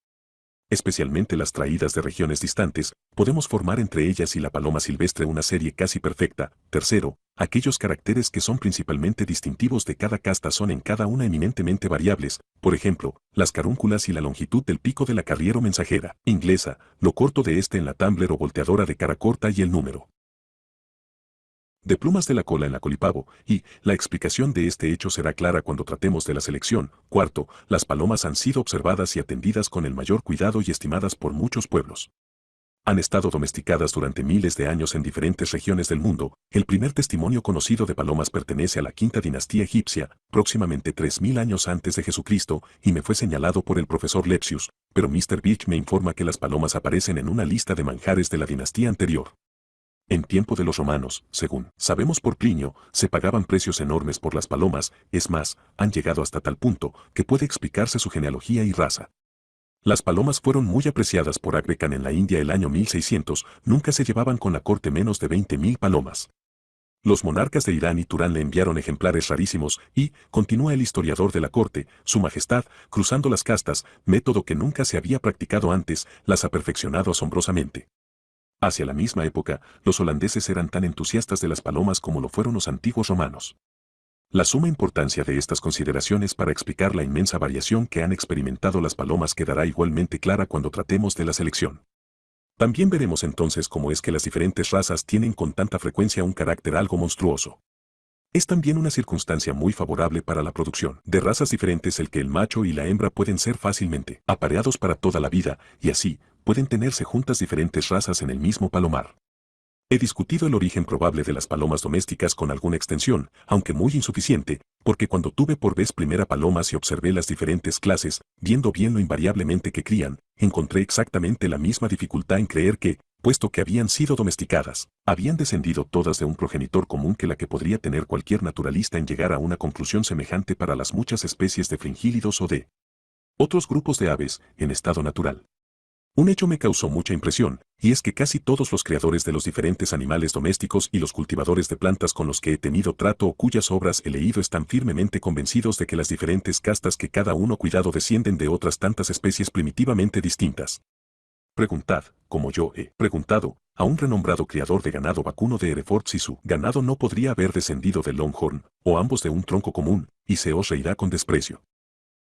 especialmente las traídas de regiones distantes, podemos formar entre ellas y la paloma silvestre una serie casi perfecta. Tercero, aquellos caracteres que son principalmente distintivos de cada casta son en cada una eminentemente variables, por ejemplo, las carúnculas y la longitud del pico de la carriero mensajera inglesa, lo corto de este en la tumbler o volteadora de cara corta y el número de plumas de la cola en la colipavo, y la explicación de este hecho será clara cuando tratemos de la selección. Cuarto, las palomas han sido observadas y atendidas con el mayor cuidado y estimadas por muchos pueblos. Han estado domesticadas durante miles de años en diferentes regiones del mundo. El primer testimonio conocido de palomas pertenece a la quinta dinastía egipcia, próximamente 3000 años antes de Jesucristo, y me fue señalado por el profesor Lepsius, pero Mr. Beach me informa que las palomas aparecen en una lista de manjares de la dinastía anterior. En tiempo de los romanos, según sabemos por Plinio, se pagaban precios enormes por las palomas, es más, han llegado hasta tal punto que puede explicarse su genealogía y raza. Las palomas fueron muy apreciadas por Agbe Khan en la India el año 1600, nunca se llevaban con la corte menos de 20.000 palomas. Los monarcas de Irán y Turán le enviaron ejemplares rarísimos y, continúa el historiador de la corte, su majestad, cruzando las castas, método que nunca se había practicado antes, las ha perfeccionado asombrosamente. Hacia la misma época, los holandeses eran tan entusiastas de las palomas como lo fueron los antiguos romanos. La suma importancia de estas consideraciones para explicar la inmensa variación que han experimentado las palomas quedará igualmente clara cuando tratemos de la selección. También veremos entonces cómo es que las diferentes razas tienen con tanta frecuencia un carácter algo monstruoso. Es también una circunstancia muy favorable para la producción de razas diferentes el que el macho y la hembra pueden ser fácilmente apareados para toda la vida, y así, pueden tenerse juntas diferentes razas en el mismo palomar. He discutido el origen probable de las palomas domésticas con alguna extensión, aunque muy insuficiente, porque cuando tuve por vez primera palomas y observé las diferentes clases, viendo bien lo invariablemente que crían, encontré exactamente la misma dificultad en creer que, puesto que habían sido domesticadas, habían descendido todas de un progenitor común que la que podría tener cualquier naturalista en llegar a una conclusión semejante para las muchas especies de fringílidos o de otros grupos de aves en estado natural. Un hecho me causó mucha impresión, y es que casi todos los creadores de los diferentes animales domésticos y los cultivadores de plantas con los que he tenido trato o cuyas obras he leído están firmemente convencidos de que las diferentes castas que cada uno cuidado descienden de otras tantas especies primitivamente distintas. Preguntad, como yo he preguntado, a un renombrado criador de ganado vacuno de Hereford si su ganado no podría haber descendido del Longhorn, o ambos de un tronco común, y se os reirá con desprecio.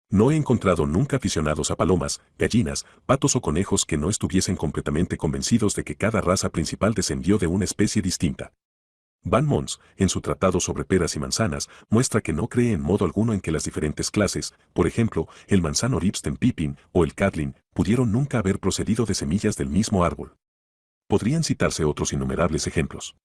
No he encontrado nunca aficionados a palomas, gallinas, patos o conejos que no estuviesen completamente convencidos de que cada raza principal descendió de una especie distinta. Van Mons, en su tratado sobre peras y manzanas, muestra que no cree en modo alguno en que las diferentes clases, por ejemplo, el manzano Ribston Pippin o el Catlin, pudieron nunca haber procedido de semillas del mismo árbol. Podrían citarse otros innumerables ejemplos.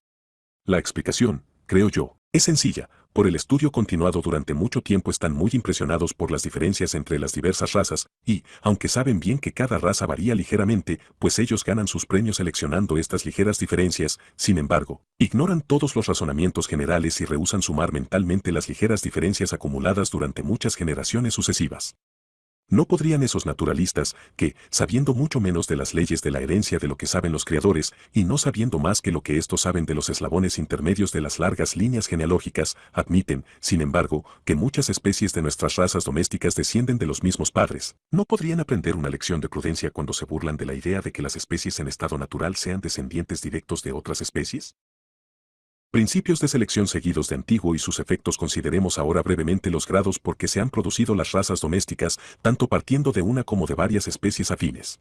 La explicación, creo yo, es sencilla. Por el estudio continuado durante mucho tiempo están muy impresionados por las diferencias entre las diversas razas, y, aunque saben bien que cada raza varía ligeramente, pues ellos ganan sus premios seleccionando estas ligeras diferencias, sin embargo, ignoran todos los razonamientos generales y rehúsan sumar mentalmente las ligeras diferencias acumuladas durante muchas generaciones sucesivas. ¿No podrían esos naturalistas, que, sabiendo mucho menos de las leyes de la herencia de lo que saben los criadores, y no sabiendo más que lo que estos saben de los eslabones intermedios de las largas líneas genealógicas, admiten, sin embargo, que muchas especies de nuestras razas domésticas descienden de los mismos padres? ¿No podrían aprender una lección de prudencia cuando se burlan de la idea de que las especies en estado natural sean descendientes directos de otras especies? Principios de selección seguidos de antiguo y sus efectos. Consideremos ahora brevemente los grados por que se han producido las razas domésticas, tanto partiendo de una como de varias especies afines.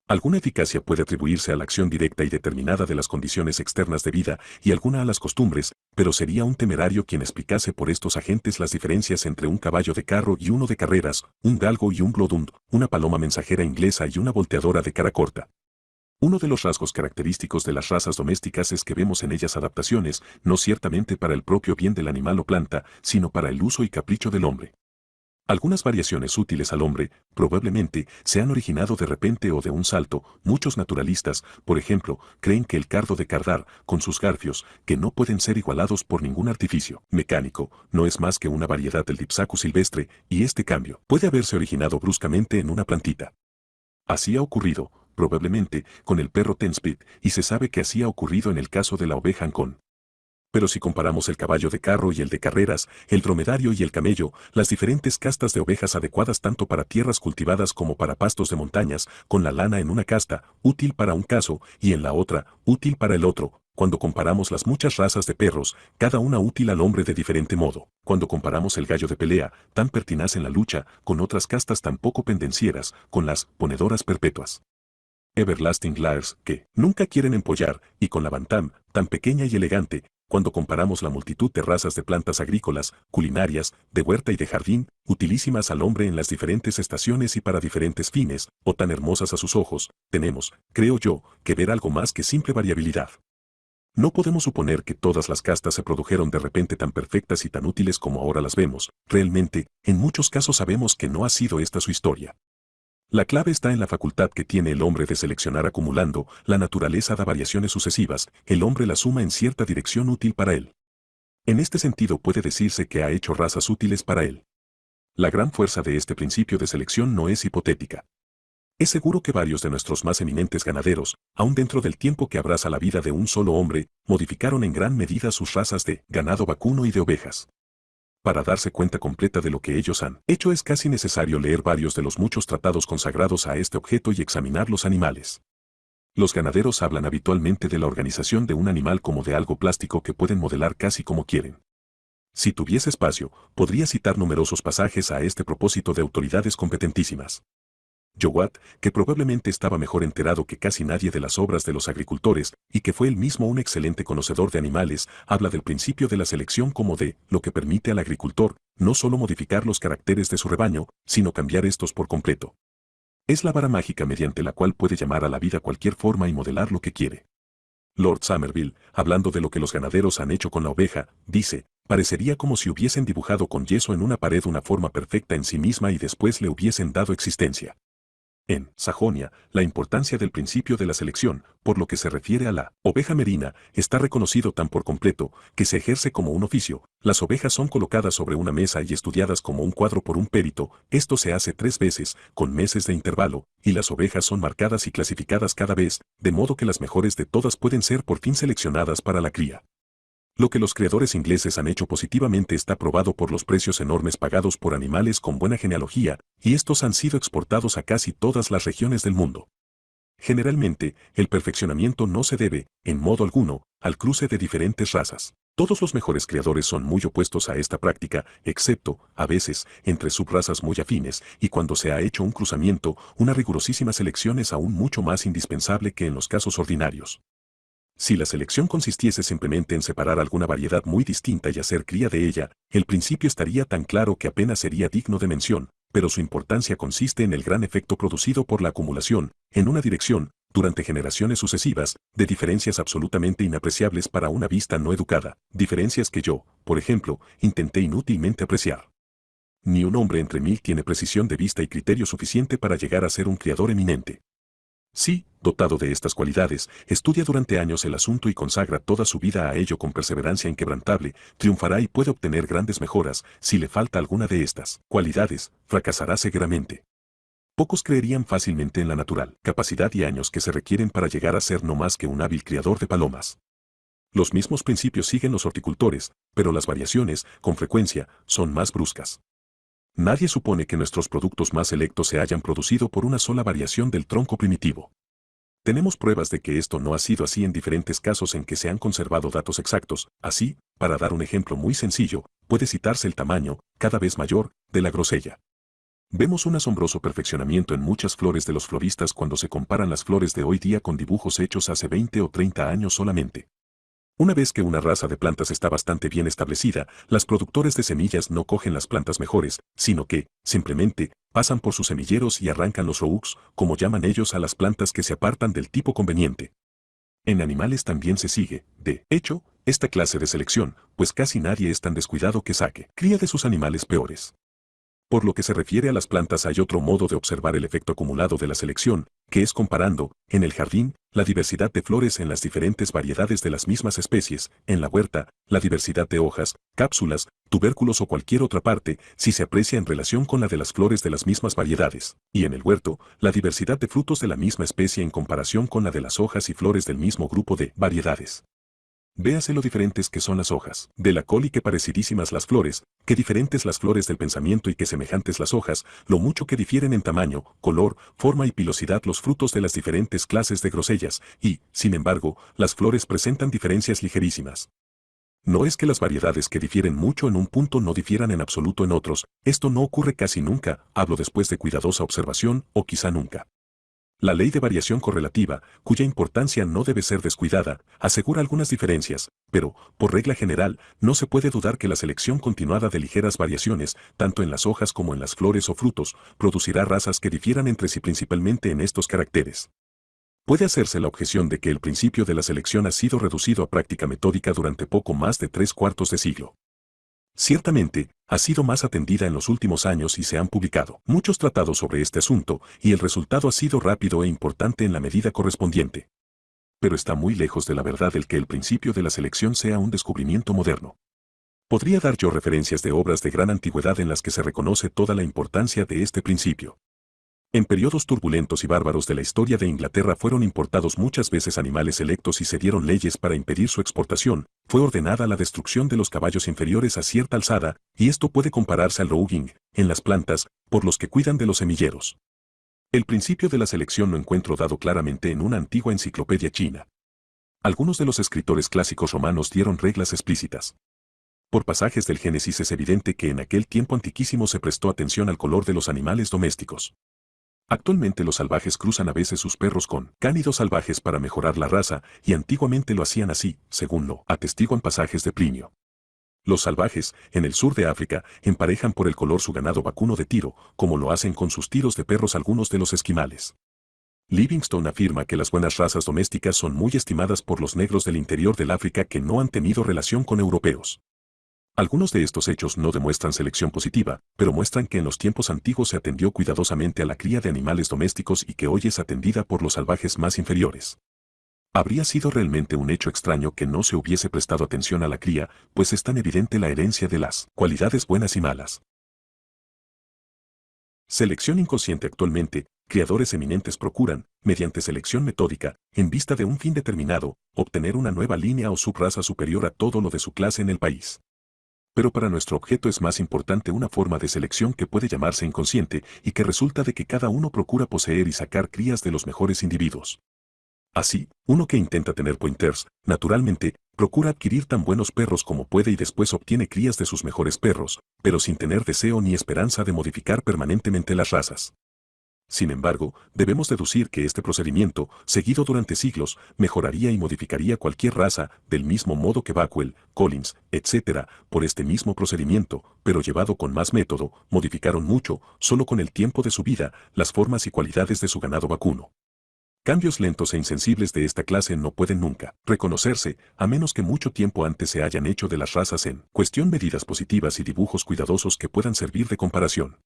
Alguna eficacia puede atribuirse a la acción directa y determinada de las condiciones externas de vida y alguna a las costumbres, pero sería un temerario quien explicase por estos agentes las diferencias entre un caballo de carro y uno de carreras, un galgo y un bloodhound, una paloma mensajera inglesa y una volteadora de cara corta. Uno de los rasgos característicos de las razas domésticas es que vemos en ellas adaptaciones, no ciertamente para el propio bien del animal o planta, sino para el uso y capricho del hombre. Algunas variaciones útiles al hombre, probablemente, se han originado de repente o de un salto. Muchos naturalistas, por ejemplo, creen que el cardo de cardar, con sus garfios, que no pueden ser igualados por ningún artificio mecánico, no es más que una variedad del Dipsacus silvestre, y este cambio puede haberse originado bruscamente en una plantita. Así ha ocurrido, probablemente, con el perro Tenspit, y se sabe que así ha ocurrido en el caso de la oveja Ancón. Pero si comparamos el caballo de carro y el de carreras, el dromedario y el camello, las diferentes castas de ovejas adecuadas tanto para tierras cultivadas como para pastos de montañas, con la lana en una casta, útil para un caso, y en la otra, útil para el otro. Cuando comparamos las muchas razas de perros, cada una útil al hombre de diferente modo. Cuando comparamos el gallo de pelea, tan pertinaz en la lucha, con otras castas tan poco pendencieras, con las ponedoras perpetuas. Everlasting Lars, que nunca quieren empollar, y con la bantam, tan pequeña y elegante, cuando comparamos la multitud de razas de plantas agrícolas, culinarias, de huerta y de jardín, utilísimas al hombre en las diferentes estaciones y para diferentes fines, o tan hermosas a sus ojos, tenemos, creo yo, que ver algo más que simple variabilidad. No podemos suponer que todas las castas se produjeron de repente tan perfectas y tan útiles como ahora las vemos. Realmente, en muchos casos sabemos que no ha sido esta su historia. La clave está en la facultad que tiene el hombre de seleccionar acumulando. La naturaleza da variaciones sucesivas, el hombre las suma en cierta dirección útil para él. En este sentido puede decirse que ha hecho razas útiles para él. La gran fuerza de este principio de selección no es hipotética. Es seguro que varios de nuestros más eminentes ganaderos, aun dentro del tiempo que abraza la vida de un solo hombre, modificaron en gran medida sus razas de ganado vacuno y de ovejas. Para darse cuenta completa de lo que ellos han hecho es casi necesario leer varios de los muchos tratados consagrados a este objeto y examinar los animales. Los ganaderos hablan habitualmente de la organización de un animal como de algo plástico que pueden modelar casi como quieren. Si tuviese espacio, podría citar numerosos pasajes a este propósito de autoridades competentísimas. Jowett, que probablemente estaba mejor enterado que casi nadie de las obras de los agricultores, y que fue él mismo un excelente conocedor de animales, habla del principio de la selección como de lo que permite al agricultor, no solo modificar los caracteres de su rebaño, sino cambiar estos por completo. Es la vara mágica mediante la cual puede llamar a la vida cualquier forma y modelar lo que quiere. Lord Somerville, hablando de lo que los ganaderos han hecho con la oveja, dice, parecería como si hubiesen dibujado con yeso en una pared una forma perfecta en sí misma y después le hubiesen dado existencia. En Sajonia, la importancia del principio de la selección, por lo que se refiere a la oveja merina, está reconocido tan por completo que se ejerce como un oficio. Las ovejas son colocadas sobre una mesa y estudiadas como un cuadro por un perito. Esto se hace 3 veces, con meses de intervalo, y las ovejas son marcadas y clasificadas cada vez, de modo que las mejores de todas pueden ser por fin seleccionadas para la cría. Lo que los criadores ingleses han hecho positivamente está probado por los precios enormes pagados por animales con buena genealogía, y estos han sido exportados a casi todas las regiones del mundo. Generalmente, el perfeccionamiento no se debe, en modo alguno, al cruce de diferentes razas. Todos los mejores criadores son muy opuestos a esta práctica, excepto, a veces, entre subrazas muy afines, y cuando se ha hecho un cruzamiento, una rigurosísima selección es aún mucho más indispensable que en los casos ordinarios. Si la selección consistiese simplemente en separar alguna variedad muy distinta y hacer cría de ella, el principio estaría tan claro que apenas sería digno de mención, pero su importancia consiste en el gran efecto producido por la acumulación, en una dirección, durante generaciones sucesivas, de diferencias absolutamente inapreciables para una vista no educada, diferencias que yo, por ejemplo, intenté inútilmente apreciar. Ni un hombre entre 1000 tiene precisión de vista y criterio suficiente para llegar a ser un criador eminente. Sí, dotado de estas cualidades, estudia durante años el asunto y consagra toda su vida a ello con perseverancia inquebrantable, triunfará y puede obtener grandes mejoras. Si le falta alguna de estas cualidades, fracasará cegueramente. Pocos creerían fácilmente en la natural capacidad y años que se requieren para llegar a ser no más que un hábil criador de palomas. Los mismos principios siguen los horticultores, pero las variaciones, con frecuencia, son más bruscas. Nadie supone que nuestros productos más selectos se hayan producido por una sola variación del tronco primitivo. Tenemos pruebas de que esto no ha sido así en diferentes casos en que se han conservado datos exactos. Así, para dar un ejemplo muy sencillo, puede citarse el tamaño, cada vez mayor, de la grosella. Vemos un asombroso perfeccionamiento en muchas flores de los floristas cuando se comparan las flores de hoy día con dibujos hechos hace 20 o 30 años solamente. Una vez que una raza de plantas está bastante bien establecida, los productores de semillas no cogen las plantas mejores, sino que, simplemente, pasan por sus semilleros y arrancan los roux, como llaman ellos a las plantas que se apartan del tipo conveniente. En animales también se sigue, de hecho, esta clase de selección, pues casi nadie es tan descuidado que saque cría de sus animales peores. Por lo que se refiere a las plantas hay otro modo de observar el efecto acumulado de la selección, que es comparando, en el jardín, la diversidad de flores en las diferentes variedades de las mismas especies, en la huerta, la diversidad de hojas, cápsulas, tubérculos o cualquier otra parte, si se aprecia en relación con la de las flores de las mismas variedades, y en el huerto, la diversidad de frutos de la misma especie en comparación con la de las hojas y flores del mismo grupo de variedades. Véase lo diferentes que son las hojas de la col y que parecidísimas las flores, que diferentes las flores del pensamiento y que semejantes las hojas, lo mucho que difieren en tamaño, color, forma y pilosidad los frutos de las diferentes clases de grosellas, y, sin embargo, las flores presentan diferencias ligerísimas. No es que las variedades que difieren mucho en un punto no difieran en absoluto en otros, esto no ocurre casi nunca, hablo después de cuidadosa observación, o quizá nunca. La ley de variación correlativa, cuya importancia no debe ser descuidada, asegura algunas diferencias, pero, por regla general, no se puede dudar que la selección continuada de ligeras variaciones, tanto en las hojas como en las flores o frutos, producirá razas que difieran entre sí principalmente en estos caracteres. Puede hacerse la objeción de que el principio de la selección ha sido reducido a práctica metódica durante poco más de 3/4 de siglo. Ciertamente, ha sido más atendida en los últimos años y se han publicado muchos tratados sobre este asunto, y el resultado ha sido rápido e importante en la medida correspondiente. Pero está muy lejos de la verdad el que el principio de la selección sea un descubrimiento moderno. Podría dar yo referencias de obras de gran antigüedad en las que se reconoce toda la importancia de este principio. En periodos turbulentos y bárbaros de la historia de Inglaterra fueron importados muchas veces animales selectos y se dieron leyes para impedir su exportación, fue ordenada la destrucción de los caballos inferiores a cierta alzada, y esto puede compararse al roughing, en las plantas, por los que cuidan de los semilleros. El principio de la selección lo encuentro dado claramente en una antigua enciclopedia china. Algunos de los escritores clásicos romanos dieron reglas explícitas. Por pasajes del Génesis es evidente que en aquel tiempo antiquísimo se prestó atención al color de los animales domésticos. Actualmente los salvajes cruzan a veces sus perros con cánidos salvajes para mejorar la raza, y antiguamente lo hacían así, según lo atestiguan pasajes de Plinio. Los salvajes, en el sur de África, emparejan por el color su ganado vacuno de tiro, como lo hacen con sus tiros de perros algunos de los esquimales. Livingstone afirma que las buenas razas domésticas son muy estimadas por los negros del interior del África que no han tenido relación con europeos. Algunos de estos hechos no demuestran selección positiva, pero muestran que en los tiempos antiguos se atendió cuidadosamente a la cría de animales domésticos y que hoy es atendida por los salvajes más inferiores. Habría sido realmente un hecho extraño que no se hubiese prestado atención a la cría, pues es tan evidente la herencia de las cualidades buenas y malas. Selección inconsciente. Actualmente, criadores eminentes procuran, mediante selección metódica, en vista de un fin determinado, obtener una nueva línea o subraza superior a todo lo de su clase en el país. Pero para nuestro objeto es más importante una forma de selección que puede llamarse inconsciente y que resulta de que cada uno procura poseer y sacar crías de los mejores individuos. Así, uno que intenta tener pointers, naturalmente, procura adquirir tan buenos perros como puede y después obtiene crías de sus mejores perros, pero sin tener deseo ni esperanza de modificar permanentemente las razas. Sin embargo, debemos deducir que este procedimiento, seguido durante siglos, mejoraría y modificaría cualquier raza, del mismo modo que Bakewell, Collins, etc., por este mismo procedimiento, pero llevado con más método, modificaron mucho, solo con el tiempo de su vida, las formas y cualidades de su ganado vacuno. Cambios lentos e insensibles de esta clase no pueden nunca reconocerse, a menos que mucho tiempo antes se hayan hecho de las razas en cuestión medidas positivas y dibujos cuidadosos que puedan servir de comparación.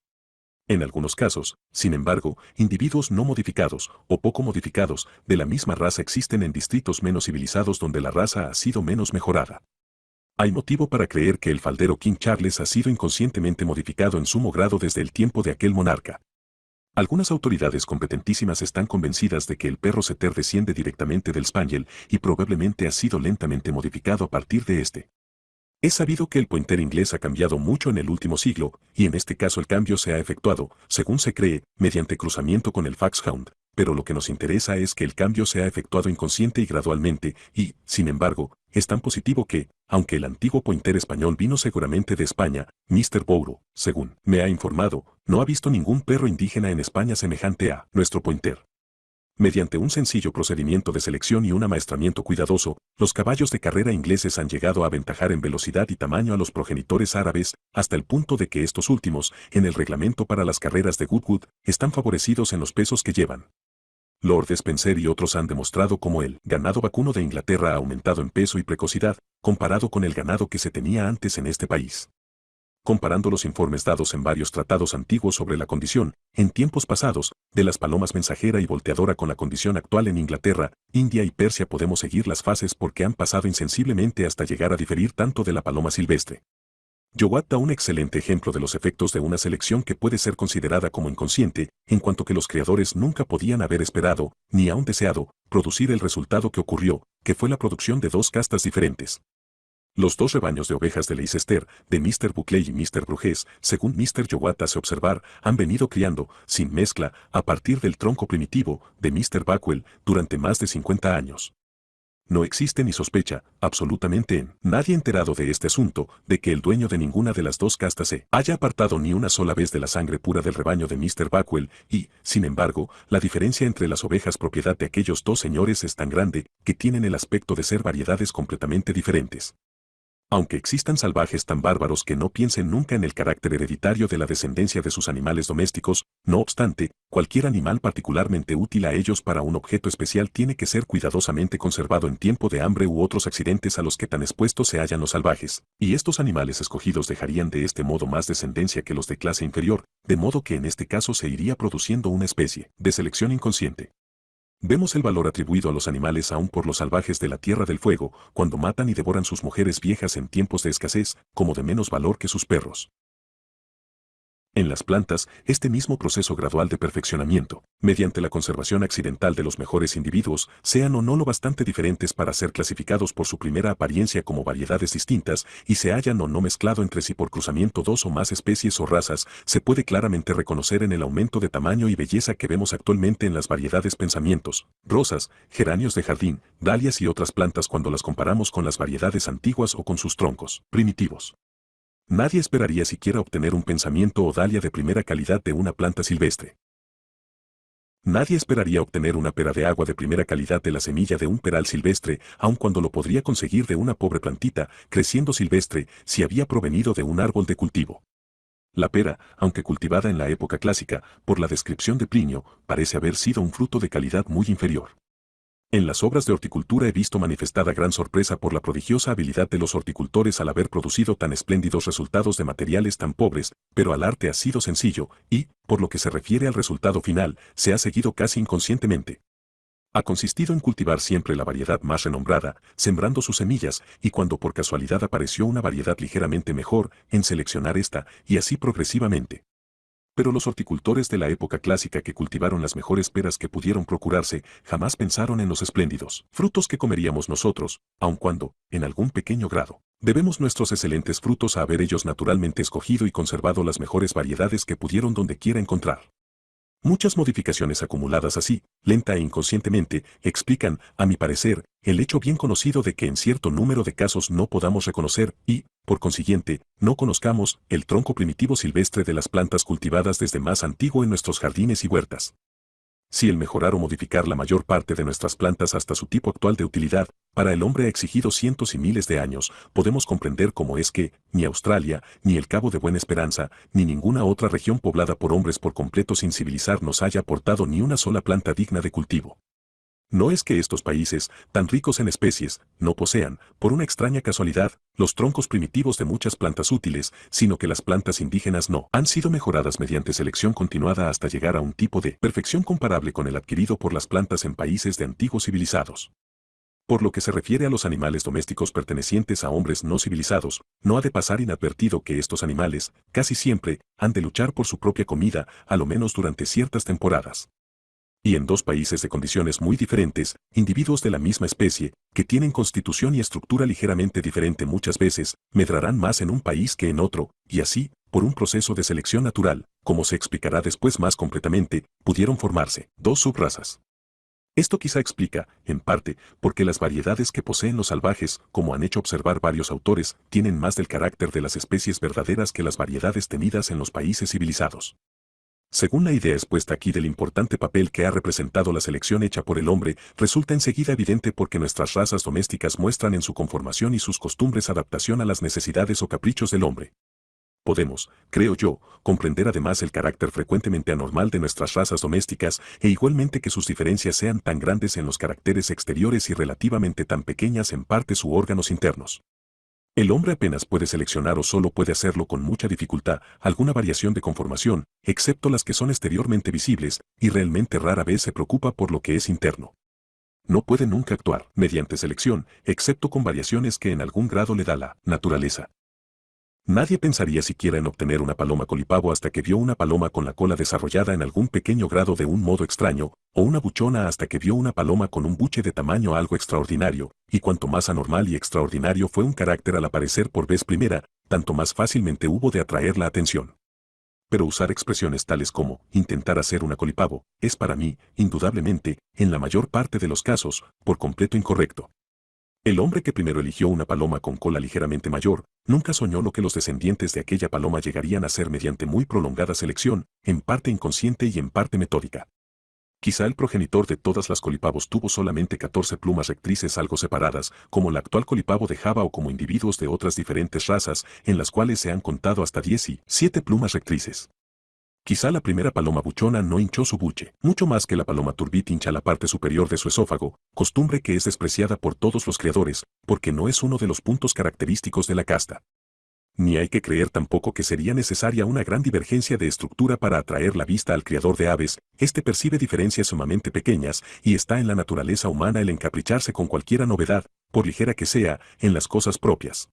En algunos casos, sin embargo, individuos no modificados o poco modificados de la misma raza existen en distritos menos civilizados donde la raza ha sido menos mejorada. Hay motivo para creer que el faldero King Charles ha sido inconscientemente modificado en sumo grado desde el tiempo de aquel monarca. Algunas autoridades competentísimas están convencidas de que el perro setter desciende directamente del Spaniel y probablemente ha sido lentamente modificado a partir de este. Es sabido que el pointer inglés ha cambiado mucho en el último siglo, y en este caso el cambio se ha efectuado, según se cree, mediante cruzamiento con el Foxhound, pero lo que nos interesa es que el cambio se ha efectuado inconsciente y gradualmente, y, sin embargo, es tan positivo que, aunque el antiguo pointer español vino seguramente de España, Mr. Bouro, según me ha informado, no ha visto ningún perro indígena en España semejante a nuestro pointer. Mediante un sencillo procedimiento de selección y un amaestramiento cuidadoso, los caballos de carrera ingleses han llegado a aventajar en velocidad y tamaño a los progenitores árabes, hasta el punto de que estos últimos, en el reglamento para las carreras de Goodwood, están favorecidos en los pesos que llevan. Lord Spencer y otros han demostrado cómo el ganado vacuno de Inglaterra ha aumentado en peso y precocidad, comparado con el ganado que se tenía antes en este país. Comparando los informes dados en varios tratados antiguos sobre la condición, en tiempos pasados, de las palomas mensajera y volteadora con la condición actual en Inglaterra, India y Persia podemos seguir las fases porque han pasado insensiblemente hasta llegar a diferir tanto de la paloma silvestre. Jowett da un excelente ejemplo de los efectos de una selección que puede ser considerada como inconsciente, en cuanto que los creadores nunca podían haber esperado, ni aún deseado, producir el resultado que ocurrió, que fue la producción de dos castas diferentes. Los dos rebaños de ovejas de Leicester, de Mr. Buckley y Mr. Bruges, según Mr. Jowett hace observar, han venido criando, sin mezcla, a partir del tronco primitivo, de Mr. Bakewell, durante más de 50 años. No existe ni sospecha, absolutamente en nadie enterado de este asunto, de que el dueño de ninguna de las dos castas se haya apartado ni una sola vez de la sangre pura del rebaño de Mr. Bakewell, y, sin embargo, la diferencia entre las ovejas propiedad de aquellos dos señores es tan grande, que tienen el aspecto de ser variedades completamente diferentes. Aunque existan salvajes tan bárbaros que no piensen nunca en el carácter hereditario de la descendencia de sus animales domésticos, no obstante, cualquier animal particularmente útil a ellos para un objeto especial tiene que ser cuidadosamente conservado en tiempo de hambre u otros accidentes a los que tan expuestos se hallan los salvajes, y estos animales escogidos dejarían de este modo más descendencia que los de clase inferior, de modo que en este caso se iría produciendo una especie de selección inconsciente. Vemos el valor atribuido a los animales aún por los salvajes de la Tierra del Fuego, cuando matan y devoran sus mujeres viejas en tiempos de escasez, como de menos valor que sus perros. En las plantas, este mismo proceso gradual de perfeccionamiento, mediante la conservación accidental de los mejores individuos, sean o no lo bastante diferentes para ser clasificados por su primera apariencia como variedades distintas, y se hayan o no mezclado entre sí por cruzamiento dos o más especies o razas, se puede claramente reconocer en el aumento de tamaño y belleza que vemos actualmente en las variedades pensamientos, rosas, geranios de jardín, dalias y otras plantas cuando las comparamos con las variedades antiguas o con sus troncos primitivos. Nadie esperaría siquiera obtener un pensamiento o dalia de primera calidad de una planta silvestre. Nadie esperaría obtener una pera de agua de primera calidad de la semilla de un peral silvestre, aun cuando lo podría conseguir de una pobre plantita, creciendo silvestre, si había provenido de un árbol de cultivo. La pera, aunque cultivada en la época clásica, por la descripción de Plinio, parece haber sido un fruto de calidad muy inferior. En las obras de horticultura he visto manifestada gran sorpresa por la prodigiosa habilidad de los horticultores al haber producido tan espléndidos resultados de materiales tan pobres, pero al arte ha sido sencillo y, por lo que se refiere al resultado final, se ha seguido casi inconscientemente. Ha consistido en cultivar siempre la variedad más renombrada, sembrando sus semillas, y cuando por casualidad apareció una variedad ligeramente mejor, en seleccionar esta, y así progresivamente. Pero los horticultores de la época clásica que cultivaron las mejores peras que pudieron procurarse, jamás pensaron en los espléndidos frutos que comeríamos nosotros, aun cuando, en algún pequeño grado, debemos nuestros excelentes frutos a haber ellos naturalmente escogido y conservado las mejores variedades que pudieron donde quiera encontrar. Muchas modificaciones acumuladas así, lenta e inconscientemente, explican, a mi parecer, el hecho bien conocido de que en cierto número de casos no podamos reconocer y, por consiguiente, no conozcamos el tronco primitivo silvestre de las plantas cultivadas desde más antiguo en nuestros jardines y huertas. Si el mejorar o modificar la mayor parte de nuestras plantas hasta su tipo actual de utilidad, para el hombre ha exigido cientos y miles de años, podemos comprender cómo es que, ni Australia, ni el Cabo de Buena Esperanza, ni ninguna otra región poblada por hombres por completo sin civilizar nos haya aportado ni una sola planta digna de cultivo. No es que estos países, tan ricos en especies, no posean, por una extraña casualidad, los troncos primitivos de muchas plantas útiles, sino que las plantas indígenas no han sido mejoradas mediante selección continuada hasta llegar a un tipo de perfección comparable con el adquirido por las plantas en países de antiguos civilizados. Por lo que se refiere a los animales domésticos pertenecientes a hombres no civilizados, no ha de pasar inadvertido que estos animales, casi siempre, han de luchar por su propia comida, a lo menos durante ciertas temporadas. Y en dos países de condiciones muy diferentes, individuos de la misma especie, que tienen constitución y estructura ligeramente diferente muchas veces, medrarán más en un país que en otro, y así, por un proceso de selección natural, como se explicará después más completamente, pudieron formarse dos subrazas. Esto quizá explica, en parte, por qué las variedades que poseen los salvajes, como han hecho observar varios autores, tienen más del carácter de las especies verdaderas que las variedades tenidas en los países civilizados. Según la idea expuesta aquí del importante papel que ha representado la selección hecha por el hombre, resulta enseguida evidente porque nuestras razas domésticas muestran en su conformación y sus costumbres adaptación a las necesidades o caprichos del hombre. Podemos, creo yo, comprender además el carácter frecuentemente anormal de nuestras razas domésticas e igualmente que sus diferencias sean tan grandes en los caracteres exteriores y relativamente tan pequeñas en partes u órganos internos. El hombre apenas puede seleccionar o solo puede hacerlo con mucha dificultad alguna variación de conformación, excepto las que son exteriormente visibles, y realmente rara vez se preocupa por lo que es interno. No puede nunca actuar mediante selección, excepto con variaciones que en algún grado le da la naturaleza. Nadie pensaría siquiera en obtener una paloma colipavo hasta que vio una paloma con la cola desarrollada en algún pequeño grado de un modo extraño, o una buchona hasta que vio una paloma con un buche de tamaño algo extraordinario, y cuanto más anormal y extraordinario fue un carácter al aparecer por vez primera, tanto más fácilmente hubo de atraer la atención. Pero usar expresiones tales como intentar hacer una colipavo es para mí, indudablemente, en la mayor parte de los casos, por completo incorrecto. El hombre que primero eligió una paloma con cola ligeramente mayor, nunca soñó lo que los descendientes de aquella paloma llegarían a ser mediante muy prolongada selección, en parte inconsciente y en parte metódica. Quizá el progenitor de todas las colipavos tuvo solamente 14 plumas rectrices algo separadas, como el actual colipavo de Java o como individuos de otras diferentes razas, en las cuales se han contado hasta 17 plumas rectrices. Quizá la primera paloma buchona no hinchó su buche, mucho más que la paloma turbit hincha la parte superior de su esófago, costumbre que es despreciada por todos los criadores, porque no es uno de los puntos característicos de la casta. Ni hay que creer tampoco que sería necesaria una gran divergencia de estructura para atraer la vista al criador de aves, este percibe diferencias sumamente pequeñas, y está en la naturaleza humana el encapricharse con cualquiera novedad, por ligera que sea, en las cosas propias.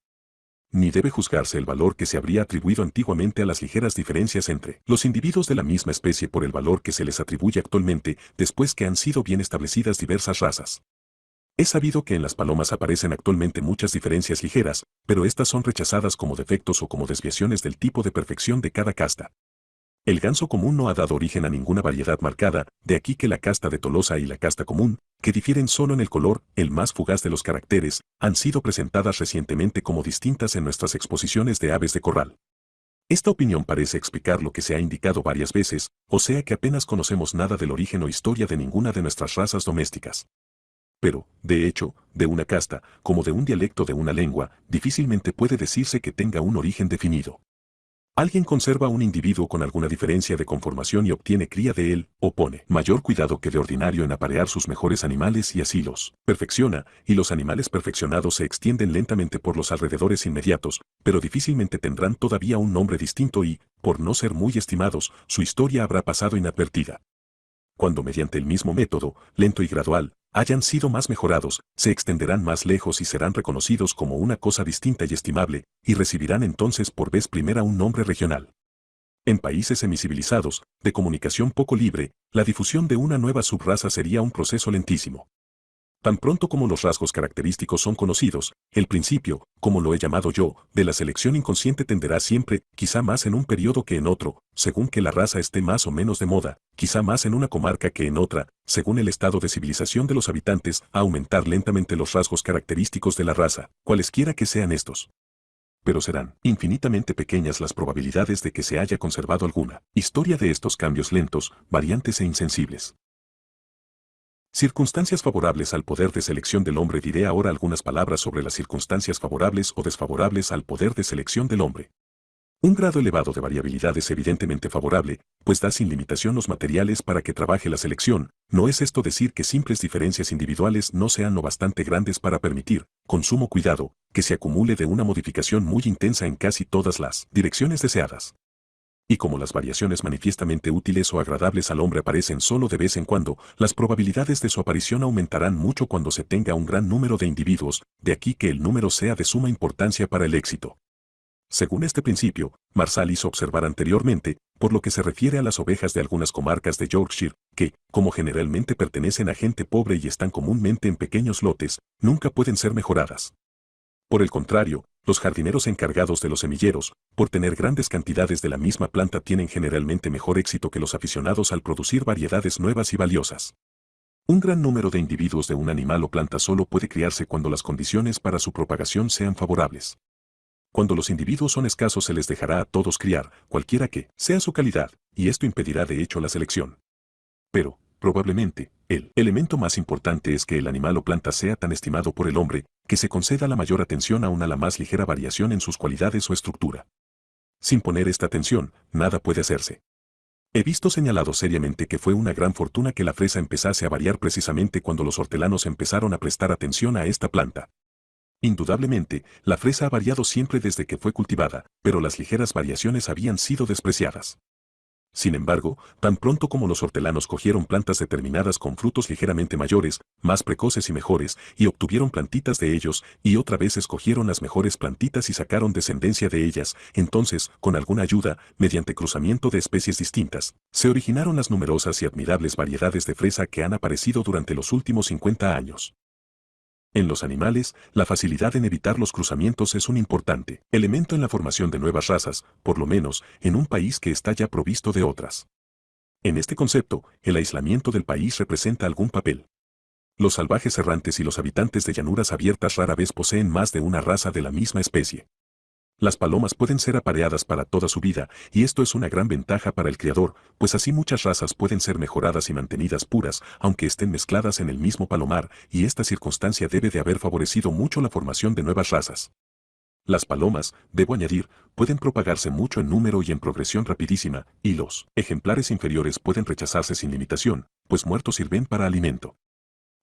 Ni debe juzgarse el valor que se habría atribuido antiguamente a las ligeras diferencias entre los individuos de la misma especie por el valor que se les atribuye actualmente después que han sido bien establecidas diversas razas. Es sabido que en las palomas aparecen actualmente muchas diferencias ligeras, pero estas son rechazadas como defectos o como desviaciones del tipo de perfección de cada casta. El ganso común no ha dado origen a ninguna variedad marcada, de aquí que la casta de Tolosa y la casta común, que difieren solo en el color, el más fugaz de los caracteres, han sido presentadas recientemente como distintas en nuestras exposiciones de aves de corral. Esta opinión parece explicar lo que se ha indicado varias veces, o sea que apenas conocemos nada del origen o historia de ninguna de nuestras razas domésticas. Pero, de hecho, de una casta, como de un dialecto de una lengua, difícilmente puede decirse que tenga un origen definido. Alguien conserva un individuo con alguna diferencia de conformación y obtiene cría de él, o pone mayor cuidado que de ordinario en aparear sus mejores animales y así los perfecciona, y los animales perfeccionados se extienden lentamente por los alrededores inmediatos, pero difícilmente tendrán todavía un nombre distinto y, por no ser muy estimados, su historia habrá pasado inadvertida. Cuando mediante el mismo método, lento y gradual, hayan sido más mejorados, se extenderán más lejos y serán reconocidos como una cosa distinta y estimable, y recibirán entonces por vez primera un nombre regional. En países semicivilizados, de comunicación poco libre, la difusión de una nueva subraza sería un proceso lentísimo. Tan pronto como los rasgos característicos son conocidos, el principio, como lo he llamado yo, de la selección inconsciente tenderá siempre, quizá más en un periodo que en otro, según que la raza esté más o menos de moda, quizá más en una comarca que en otra, según el estado de civilización de los habitantes, a aumentar lentamente los rasgos característicos de la raza, cualesquiera que sean estos. Pero serán infinitamente pequeñas las probabilidades de que se haya conservado alguna historia de estos cambios lentos, variantes e insensibles. Circunstancias favorables al poder de selección del hombre. Diré ahora algunas palabras sobre las circunstancias favorables o desfavorables al poder de selección del hombre. Un grado elevado de variabilidad es evidentemente favorable, pues da sin limitación los materiales para que trabaje la selección. No es esto decir que simples diferencias individuales no sean lo bastante grandes para permitir, con sumo cuidado, que se acumule de una modificación muy intensa en casi todas las direcciones deseadas. Y como las variaciones manifiestamente útiles o agradables al hombre aparecen solo de vez en cuando, las probabilidades de su aparición aumentarán mucho cuando se tenga un gran número de individuos, de aquí que el número sea de suma importancia para el éxito. Según este principio, Marshall hizo observar anteriormente, por lo que se refiere a las ovejas de algunas comarcas de Yorkshire, que, como generalmente pertenecen a gente pobre y están comúnmente en pequeños lotes, nunca pueden ser mejoradas. Por el contrario, los jardineros encargados de los semilleros, por tener grandes cantidades de la misma planta tienen generalmente mejor éxito que los aficionados al producir variedades nuevas y valiosas. Un gran número de individuos de un animal o planta solo puede criarse cuando las condiciones para su propagación sean favorables. Cuando los individuos son escasos se les dejará a todos criar, cualquiera que sea su calidad, y esto impedirá de hecho la selección. Pero, probablemente, el elemento más importante es que el animal o planta sea tan estimado por el hombre, que se conceda la mayor atención aún a la más ligera variación en sus cualidades o estructura. Sin poner esta atención, nada puede hacerse. He visto señalado seriamente que fue una gran fortuna que la fresa empezase a variar precisamente cuando los hortelanos empezaron a prestar atención a esta planta. Indudablemente, la fresa ha variado siempre desde que fue cultivada, pero las ligeras variaciones habían sido despreciadas. Sin embargo, tan pronto como los hortelanos cogieron plantas determinadas con frutos ligeramente mayores, más precoces y mejores, y obtuvieron plantitas de ellos, y otra vez escogieron las mejores plantitas y sacaron descendencia de ellas, entonces, con alguna ayuda, mediante cruzamiento de especies distintas, se originaron las numerosas y admirables variedades de fresa que han aparecido durante los últimos 50 años. En los animales, la facilidad en evitar los cruzamientos es un importante elemento en la formación de nuevas razas, por lo menos en un país que está ya provisto de otras. En este concepto, el aislamiento del país representa algún papel. Los salvajes errantes y los habitantes de llanuras abiertas rara vez poseen más de una raza de la misma especie. Las palomas pueden ser apareadas para toda su vida, y esto es una gran ventaja para el criador, pues así muchas razas pueden ser mejoradas y mantenidas puras, aunque estén mezcladas en el mismo palomar, y esta circunstancia debe de haber favorecido mucho la formación de nuevas razas. Las palomas, debo añadir, pueden propagarse mucho en número y en progresión rapidísima, y los ejemplares inferiores pueden rechazarse sin limitación, pues muertos sirven para alimento.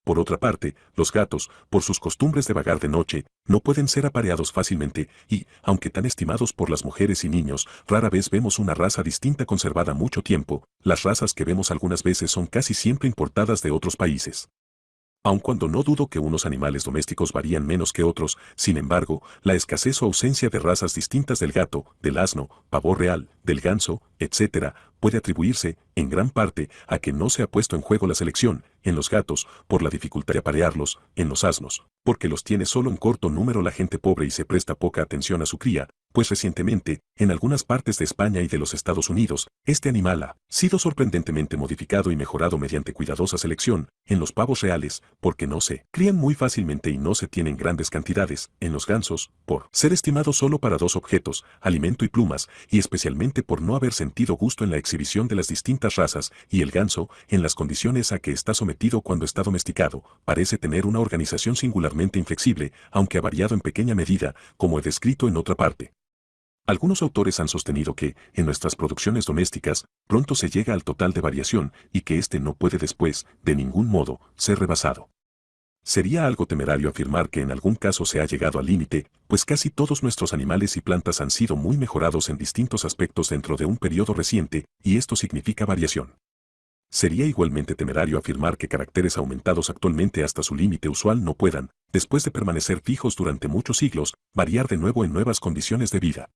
Por otra parte, los gatos, por sus costumbres de vagar de noche, no pueden ser apareados fácilmente y, aunque tan estimados por las mujeres y niños, rara vez vemos una raza distinta conservada mucho tiempo. Las razas que vemos algunas veces son casi siempre importadas de otros países. Aun cuando no dudo que unos animales domésticos varían menos que otros, sin embargo, la escasez o ausencia de razas distintas del gato, del asno, pavo real, del ganso, etc., puede atribuirse, en gran parte, a que no se ha puesto en juego la selección, en los gatos, por la dificultad de aparearlos, en los asnos, porque los tiene solo en corto número la gente pobre y se presta poca atención a su cría, pues recientemente, en algunas partes de España y de los Estados Unidos, este animal ha sido sorprendentemente modificado y mejorado mediante cuidadosa selección, en los pavos reales, porque no se crían muy fácilmente y no se tienen grandes cantidades, en los gansos, por ser estimados solo para dos objetos, alimento y plumas, y especialmente por no haber sentido gusto en la exhibición de las distintas razas, y el ganso, en las condiciones a que está sometido cuando está domesticado, parece tener una organización singularmente inflexible, aunque ha variado en pequeña medida, como he descrito en otra parte. Algunos autores han sostenido que, en nuestras producciones domésticas, pronto se llega al total de variación y que éste no puede después, de ningún modo, ser rebasado. Sería algo temerario afirmar que en algún caso se ha llegado al límite, pues casi todos nuestros animales y plantas han sido muy mejorados en distintos aspectos dentro de un periodo reciente, y esto significa variación. Sería igualmente temerario afirmar que caracteres aumentados actualmente hasta su límite usual no puedan, después de permanecer fijos durante muchos siglos, variar de nuevo en nuevas condiciones de vida.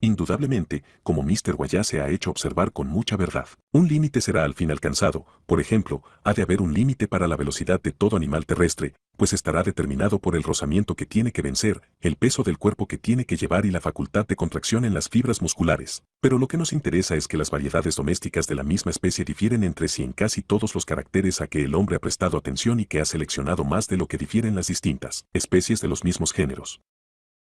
Indudablemente, como Mr. Wallace ha hecho observar con mucha verdad, un límite será al fin alcanzado. Por ejemplo, ha de haber un límite para la velocidad de todo animal terrestre, pues estará determinado por el rozamiento que tiene que vencer, el peso del cuerpo que tiene que llevar y la facultad de contracción en las fibras musculares. Pero lo que nos interesa es que las variedades domésticas de la misma especie difieren entre sí en casi todos los caracteres a que el hombre ha prestado atención y que ha seleccionado más de lo que difieren las distintas especies de los mismos géneros.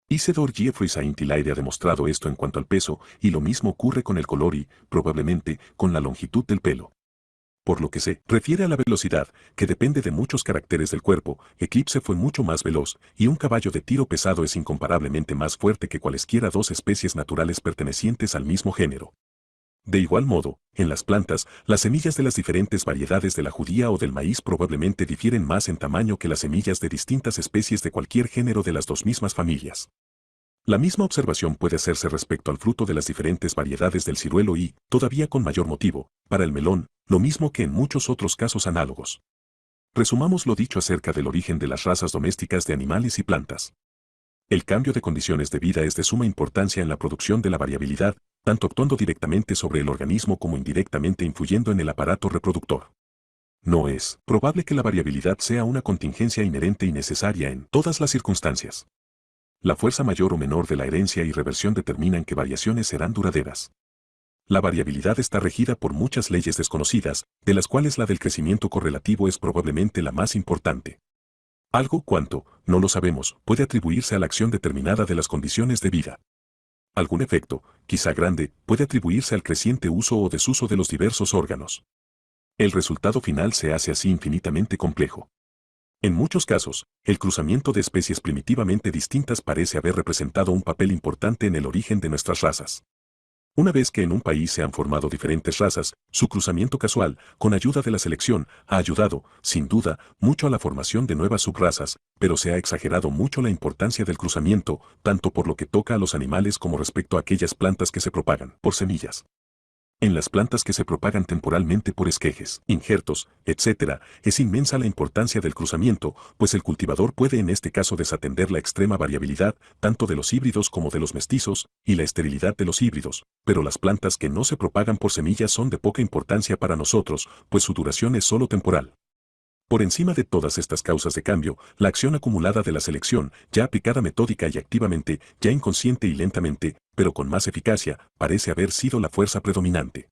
Isidore Geoffroy Saint-Hilaire ha demostrado esto en cuanto al peso, y lo mismo ocurre con el color y, probablemente, con la longitud del pelo. Por lo que se refiere a la velocidad, que depende de muchos caracteres del cuerpo, Eclipse fue mucho más veloz, y un caballo de tiro pesado es incomparablemente más fuerte que cualesquiera dos especies naturales pertenecientes al mismo género. De igual modo, en las plantas, las semillas de las diferentes variedades de la judía o del maíz probablemente difieren más en tamaño que las semillas de distintas especies de cualquier género de las dos mismas familias. La misma observación puede hacerse respecto al fruto de las diferentes variedades del ciruelo y, todavía con mayor motivo, para el melón, lo mismo que en muchos otros casos análogos. Resumamos lo dicho acerca del origen de las razas domésticas de animales y plantas. El cambio de condiciones de vida es de suma importancia en la producción de la variabilidad, tanto actuando directamente sobre el organismo como indirectamente influyendo en el aparato reproductor. No es probable que la variabilidad sea una contingencia inherente y necesaria en todas las circunstancias. La fuerza mayor o menor de la herencia y reversión determinan que variaciones serán duraderas. La variabilidad está regida por muchas leyes desconocidas, de las cuales la del crecimiento correlativo es probablemente la más importante. Algo cuanto, no lo sabemos, puede atribuirse a la acción determinada de las condiciones de vida. Algún efecto, quizá grande, puede atribuirse al creciente uso o desuso de los diversos órganos. El resultado final se hace así infinitamente complejo. En muchos casos, el cruzamiento de especies primitivamente distintas parece haber representado un papel importante en el origen de nuestras razas. Una vez que en un país se han formado diferentes razas, su cruzamiento casual, con ayuda de la selección, ha ayudado, sin duda, mucho a la formación de nuevas subrazas, pero se ha exagerado mucho la importancia del cruzamiento, tanto por lo que toca a los animales como respecto a aquellas plantas que se propagan por semillas. En las plantas que se propagan temporalmente por esquejes, injertos, etc., es inmensa la importancia del cruzamiento, pues el cultivador puede en este caso desatender la extrema variabilidad, tanto de los híbridos como de los mestizos, y la esterilidad de los híbridos, pero las plantas que no se propagan por semillas son de poca importancia para nosotros, pues su duración es solo temporal. Por encima de todas estas causas de cambio, la acción acumulada de la selección, ya aplicada metódica y activamente, ya inconsciente y lentamente, pero con más eficacia, parece haber sido la fuerza predominante.